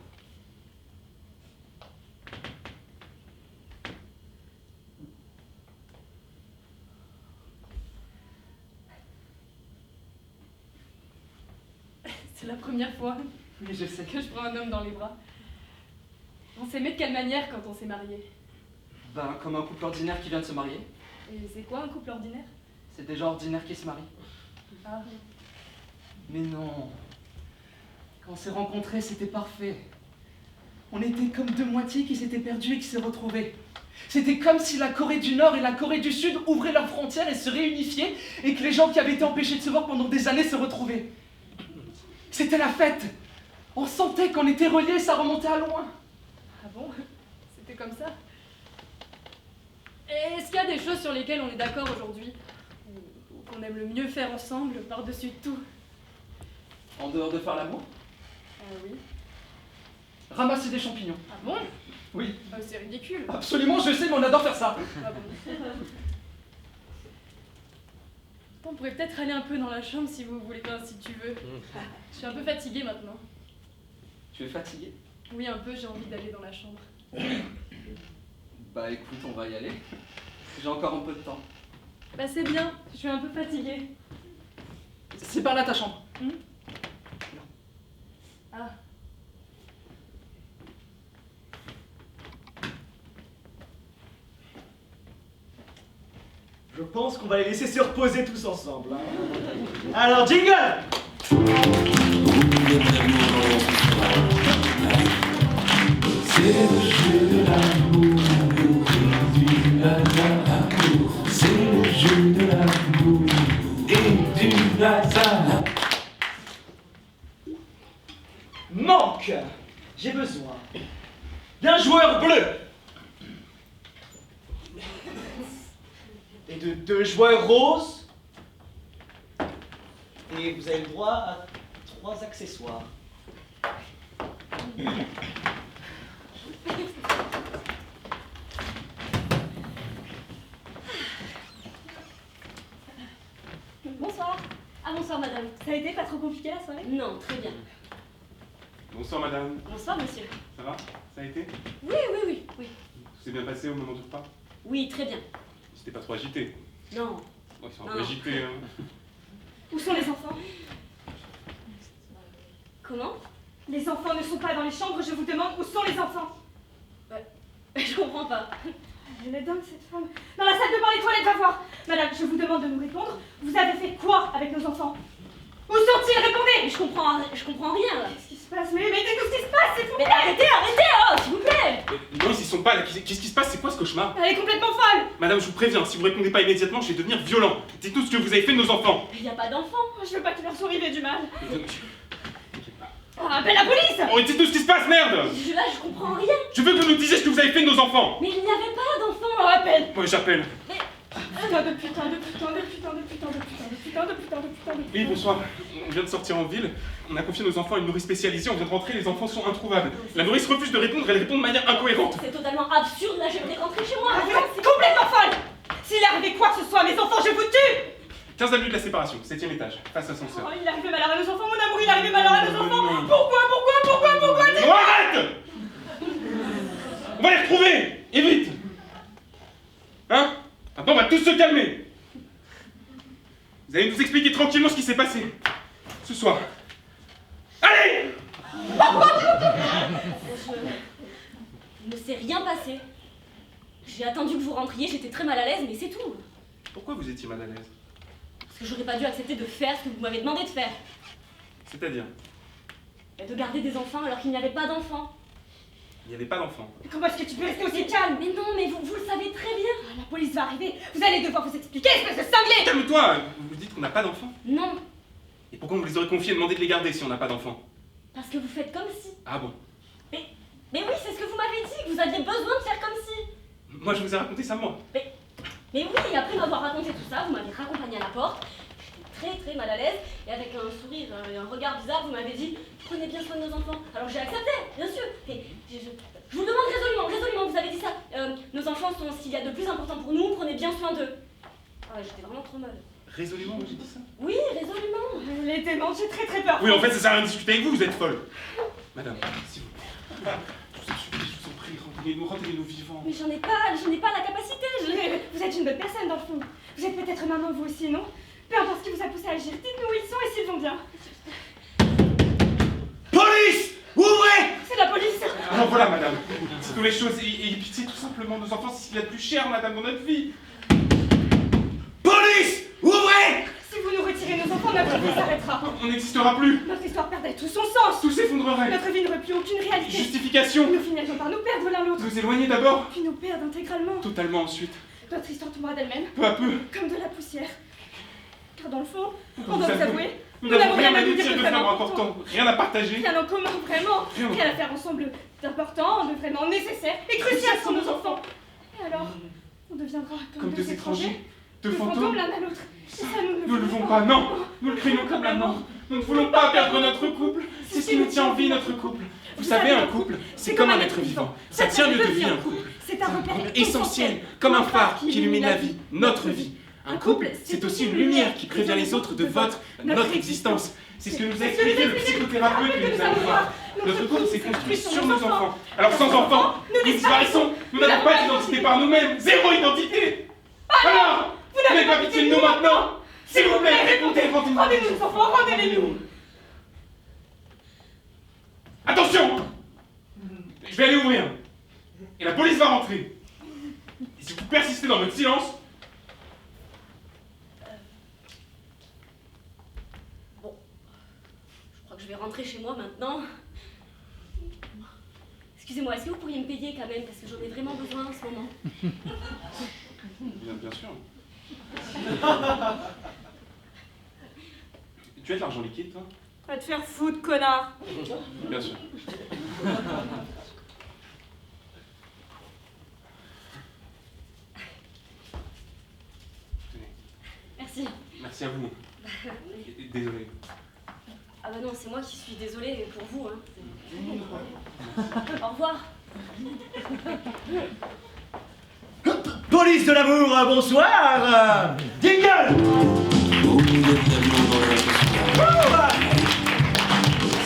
C'est la première fois. Oui, je sais. Que je prends un homme dans les bras. On s'aimait de quelle manière quand on s'est mariés? Ben, comme un couple ordinaire qui vient de se marier. Et c'est quoi un couple ordinaire? C'est des gens ordinaires qui se marient. Ah. Mais non. Quand on s'est rencontrés, c'était parfait. On était comme 2 moitiés qui s'étaient perdues et qui s'est retrouvées. C'était comme si la Corée du Nord et la Corée du Sud ouvraient leurs frontières et se réunifiaient, et que les gens qui avaient été empêchés de se voir pendant des années se retrouvaient. C'était la fête. On sentait qu'on était reliés, ça remontait à loin. Ah bon? C'était comme ça? Et est-ce qu'il y a des choses sur lesquelles on est d'accord aujourd'hui? Ou qu'on aime le mieux faire ensemble, par-dessus tout? En dehors de faire l'amour? Oui. Ramasser des champignons. Ah bon? Oui. C'est ridicule. Absolument, je sais, mais on adore faire ça. Ah bon? On pourrait peut-être aller un peu dans la chambre si vous voulez, enfin, si tu veux. Je suis un peu fatiguée maintenant. Tu es fatigué? Oui, un peu, j'ai envie d'aller dans la chambre. Bah écoute, on va y aller. J'ai encore un peu de temps. Bah c'est bien, je suis un peu fatiguée. C'est par là ta chambre. Ah. Je pense qu'on va les laisser se reposer tous ensemble. Hein. Alors, jingle! C'est le jeu de l'amour, du hasard. d'un joueur bleu. Et de 2 joueurs roses. Et vous avez le droit à 3 accessoires. Bonsoir. Ah bonsoir madame. Ça a été pas trop compliqué la soirée? Non, très bien. Bonsoir madame. Bonsoir monsieur. Ça va? Ça a été? Oui, oui, oui, oui. Tout s'est bien passé au moment du repas? Oui, très bien. C'était pas trop agité? Non. Oh, ils sont un peu agités, hein. Où sont les enfants? Comment? Les enfants ne sont pas dans les chambres, je vous demande où sont les enfants? Je comprends pas. Elle est dingue cette femme. Dans la salle de bain, les toilettes, va voir. Madame, je vous demande de nous répondre. Vous avez fait quoi avec nos enfants? Où sont-ils? Répondez! Je comprends rien là. Qu'est-ce qui se passe? Mais dites-nous ce qui se passe, s'il vous plaît! Mais arrêtez, oh, s'il vous plaît! Non, ils y sont pas là. Qu'est-ce qui se passe? C'est quoi ce cauchemar? Elle est complètement folle! Madame, je vous préviens, si vous répondez pas immédiatement, je vais devenir violent. Dites-nous ce que vous avez fait de nos enfants. Il n'y a pas d'enfant. Je veux pas qu'il leur soit arrivé du mal. Appelle la police! Oh, dites-nous ce qui se passe, merde! Là, je comprends rien. Je veux que vous nous disiez ce que vous avez fait de nos enfants. Mais il n'y avait pas d'enfant. Oh, appelle! Moi, j'appelle. Putain de putain de putain de putain de putain de putain de putain de putain de putain de... Oui, bonsoir. On vient de sortir en ville. On a confié nos enfants à une nourrice spécialisée. On vient de rentrer, les enfants sont introuvables. La nourrice refuse de répondre, elle répond de manière incohérente. C'est totalement absurde, là, j'aimerais rentrer chez moi. C'est complètement folle! S'il arrivait quoi que ce soit à mes enfants, je vous tue! 15 avenue de la séparation, 7ème étage, face à son Oh, sœur. il arrivait malheur à nos enfants, mon amour, il arrivait malheur à nos enfants! Pourquoi Non, arrête! On va les retrouver! Et vite! Hein? Maintenant, on va tous se calmer! Vous allez nous expliquer tranquillement ce qui s'est passé. Ce soir. Allez! Il ne s'est rien passé. J'ai attendu que vous rentriez, j'étais très mal à l'aise, mais c'est tout. Pourquoi vous étiez mal à l'aise? Parce que j'aurais pas dû accepter de faire ce que vous m'avez demandé de faire. C'est-à-dire? De garder des enfants alors qu'il n'y avait pas d'enfants. Il n'y avait pas d'enfant. Comment est-ce que tu peux rester aussi calme? Mais non, mais vous le savez très bien. La police va arriver, vous allez devoir vous expliquer, espèce de cinglé! Calme-toi! Vous dites qu'on n'a pas d'enfants? Non, Et pourquoi on vous les aurait confiés et demandé de les garder si on n'a pas d'enfants? parce que vous faites comme si. Ah bon? Mais oui, c'est ce que vous m'avez dit, que vous aviez besoin de faire comme si. Moi, je vous ai raconté ça, moi. Mais oui, après m'avoir raconté tout ça, vous m'avez raccompagné à la porte. J'étais très mal à l'aise, et avec un sourire et un regard bizarre, vous m'avez dit prenez bien soin de nos enfants. Alors j'ai accepté, bien sûr. Et je vous le demande résolument, vous avez dit ça. Nos enfants sont ce qu'il y a de plus important pour nous, prenez bien soin d'eux. Ah ouais, j'étais vraiment trop mal. Résolument, moi j'ai dit ça? Oui, résolument. Elle est démente, j'ai très peur. Oui, en fait, ça sert à rien de discuter avec vous, vous êtes folle. Madame, s'il vous plaît. Je vous en supplie, je vous en prie, rendez-nous vivants. Mais je n'ai pas la capacité. Vous êtes une bonne personne dans le fond. Vous êtes peut-être maman vous aussi, non? Peu importe ce qui vous a poussé à agir, dites-nous où ils sont et s'ils vont bien. Police! Ouvrez! C'est la police! Alors voilà, madame. Dites-nous les choses et pitié tout simplement nos enfants, c'est ce qu'il y a de plus cher, madame, dans notre vie. Police! Ouvrez! Si vous nous retirez nos enfants, notre vie s'arrêtera. On n'existera plus. Notre histoire perdrait tout son sens. Tout s'effondrerait. Notre vie n'aurait plus aucune réalité. Justification. Nous finirions par nous perdre l'un l'autre. Nous éloigner d'abord. Puis nous perdre intégralement. Totalement ensuite. Notre histoire tombera d'elle-même. Peu à peu. Comme de la poussière. Car dans le fond, on Vous doit vous savez, avouer, nous n'avons rien à nous nous dire de vraiment important. Rien à partager. Rien en commun, vraiment. Rien. Rien à faire ensemble d'important, de vraiment nécessaire et crucial pour nos enfants. Et alors, on deviendra comme deux étrangers, deux fantômes fantômes. l'un à l'autre. Et ça, Nous ne le voulons pas, non. Nous le craignons comme la mort. Nous ne voulons pas perdre notre couple. C'est ce qui nous tient en vie, notre couple. Vous savez, un couple, c'est comme un être vivant. Ça tient lieu de vie, un couple. C'est un repère Essentiel, comme un phare qui illumine la vie, notre vie. Un couple, c'est aussi une lumière qui prévient les autres de notre existence. C'est ce que nous a expliqué le psychothérapeute que nous allons voir. Notre couple s'est construit sur nos enfants. Alors sans enfants, nous disparaissons. Nous n'avons pas d'identité par nous-mêmes. Zéro identité. Alors, vous n'avez pas pitié de nous maintenant? S'il vous plaît, répondez, rendez-nous. Rendez-nous nos enfants, rendez-les-nous. Attention! Je vais aller ouvrir. Et la police va rentrer. Et si vous persistez dans votre silence... Bon, je crois que je vais rentrer chez moi maintenant. Excusez-moi, est-ce que vous pourriez me payer quand même, parce que j'en ai vraiment besoin en ce moment. Bien sûr. Tu as de l'argent liquide, toi? Va te faire foutre, connard. Bien sûr. Merci à vous. Désolé. Ah bah non, c'est moi qui suis désolée pour vous. Hein. Au revoir. Police de l'amour, bonsoir. Jingle.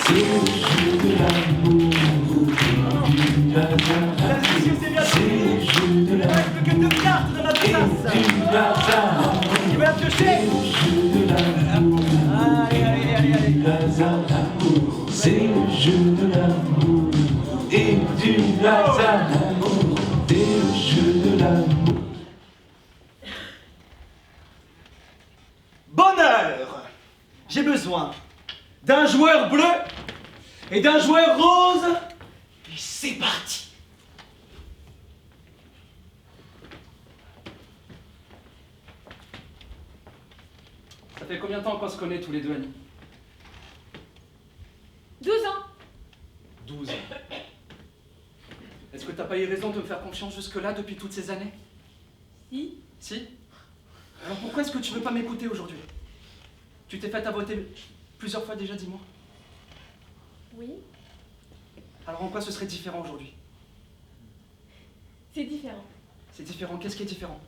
C'est le jeu de l'amour. C'est le jeu de l'amour. Il reste que 2 cartes dans ma besace. Tu vas piocher. C'est le jeu de l'amour et du hasard. C'est le jeu de l'amour. Bonheur. J'ai besoin d'un joueur bleu et d'un joueur rose. Et c'est parti. Ça fait combien de temps qu'on se connaît tous les deux, Annie? 12 ans. 12 ans. Est-ce que t'as pas eu raison de me faire confiance jusque-là depuis toutes ces années? Si. Si? Alors pourquoi est-ce que tu veux pas m'écouter aujourd'hui? Tu t'es fait voter plusieurs fois déjà, dis-moi. Oui. Alors en quoi ce serait différent aujourd'hui? C'est différent. C'est différent, qu'est-ce qui est différent?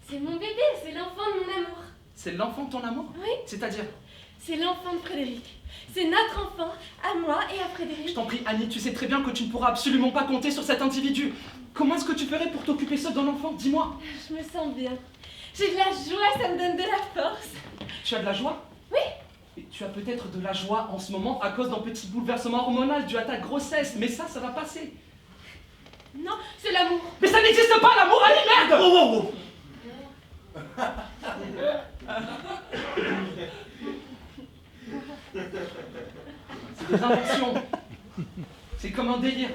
C'est mon bébé, c'est l'enfant de mon amour. C'est l'enfant de ton amour? Oui. C'est-à-dire? C'est l'enfant de Frédéric. C'est notre enfant, à moi et à Frédéric. Je t'en prie, Annie, tu sais très bien que tu ne pourras absolument pas compter sur cet individu. Comment est-ce que tu ferais pour t'occuper seul d'un enfant? Dis-moi. Je me sens bien. J'ai de la joie, ça me donne de la force. Tu as de la joie? Oui. Et tu as peut-être de la joie en ce moment à cause d'un petit bouleversement hormonal dû à ta grossesse, mais ça va passer. Non, c'est l'amour. Mais ça n'existe pas, l'amour, Annie, merde! Oh, oh, oh. C'est des inventions. C'est comme un délire.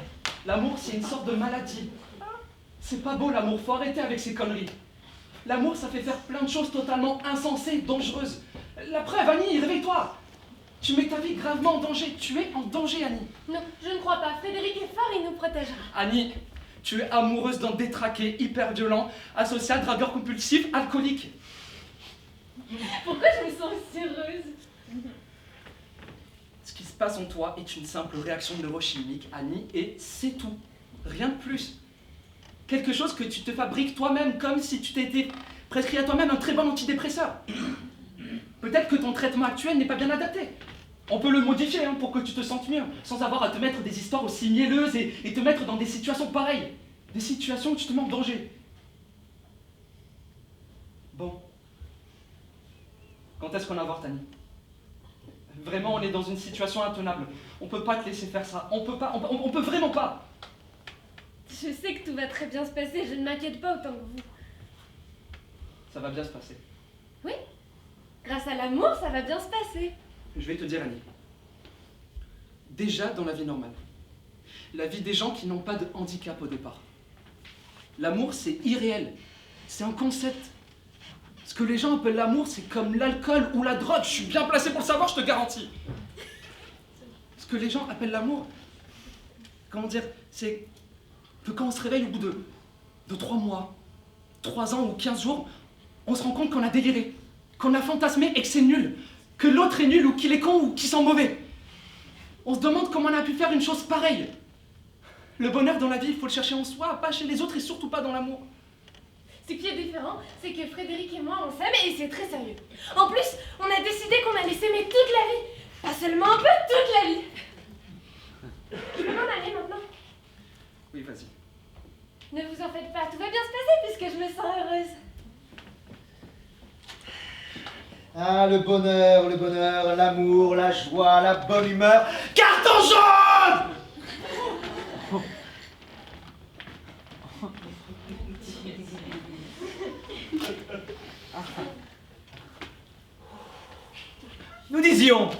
L'amour, c'est une sorte de maladie. C'est pas beau, l'amour. Faut arrêter avec ces conneries. L'amour, ça fait faire plein de choses totalement insensées, dangereuses. La preuve, Annie, réveille-toi. Tu mets ta vie gravement en danger. Tu es en danger, Annie. Non, je ne crois pas. Frédéric est fort, il nous protégera. Annie, tu es amoureuse d'un détraqué hyper violent, asocial, dragueur compulsif, alcoolique. Pourquoi je me sens aussi heureuse? Ce qui se passe en toi est une simple réaction neurochimique, Annie, et c'est tout. Rien de plus. Quelque chose que tu te fabriques toi-même, comme si tu t'étais prescrit à toi-même un très bon antidépresseur. Peut-être que ton traitement actuel n'est pas bien adapté. On peut le modifier hein, pour que tu te sentes mieux, sans avoir à te mettre des histoires aussi mielleuses et te mettre dans des situations pareilles. Des situations où tu te mets en danger. Bon. Quand est-ce qu'on avorte, Annie? Vraiment, on est dans une situation intenable. On peut pas te laisser faire ça. On peut pas, on peut vraiment pas. Je sais que tout va très bien se passer, je ne m'inquiète pas autant que vous. Ça va bien se passer. Oui, grâce à l'amour, ça va bien se passer. Je vais te dire, Annie. Déjà dans la vie normale, la vie des gens qui n'ont pas de handicap au départ. L'amour, c'est irréel. C'est un concept. Ce que les gens appellent l'amour, c'est comme l'alcool ou la drogue. Je suis bien placé pour le savoir, je te garantis. Ce que les gens appellent l'amour, comment dire, c'est que quand on se réveille au bout de 3 mois, 3 ans ou 15 jours, on se rend compte qu'on a déliré, qu'on a fantasmé et que c'est nul, que l'autre est nul ou qu'il est con ou qu'il sent mauvais. On se demande comment on a pu faire une chose pareille. Le bonheur dans la vie, il faut le chercher en soi, pas chez les autres et surtout pas dans l'amour. Ce qui est différent, c'est que Frédéric et moi, on s'aime et c'est très sérieux. En plus, on a décidé qu'on allait s'aimer toute la vie. Pas seulement un peu, toute la vie. Je peux m'en aller maintenant? Oui, vas-y. Ne vous en faites pas, tout va bien se passer puisque je me sens heureuse. Ah, le bonheur, l'amour, la joie, la bonne humeur. Carton jaune! Nous disions,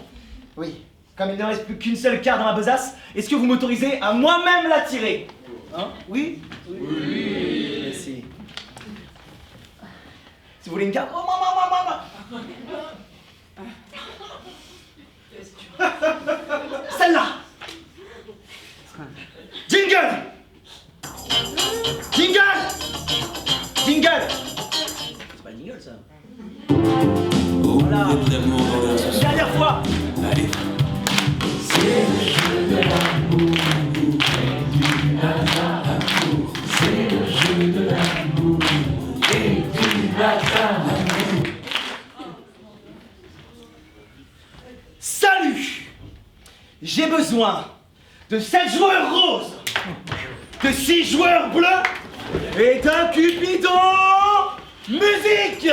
oui, comme il ne reste plus qu'une seule carte dans ma besace, est-ce que vous m'autorisez à moi-même la tirer? Hein? Oui? Oui. Merci. Si vous voulez une carte... Oh, maman. Celle-là. Jingle. C'est pas le jingle, ça. Voilà. minutes d'amour dans le ce soir. Dernière fois. Allez. C'est le jeu de l'amour et du hasard. C'est le jeu de l'amour et du hasard. Salut! J'ai besoin de 7 joueurs roses, de 6 joueurs bleus et d'un Cupidon musique!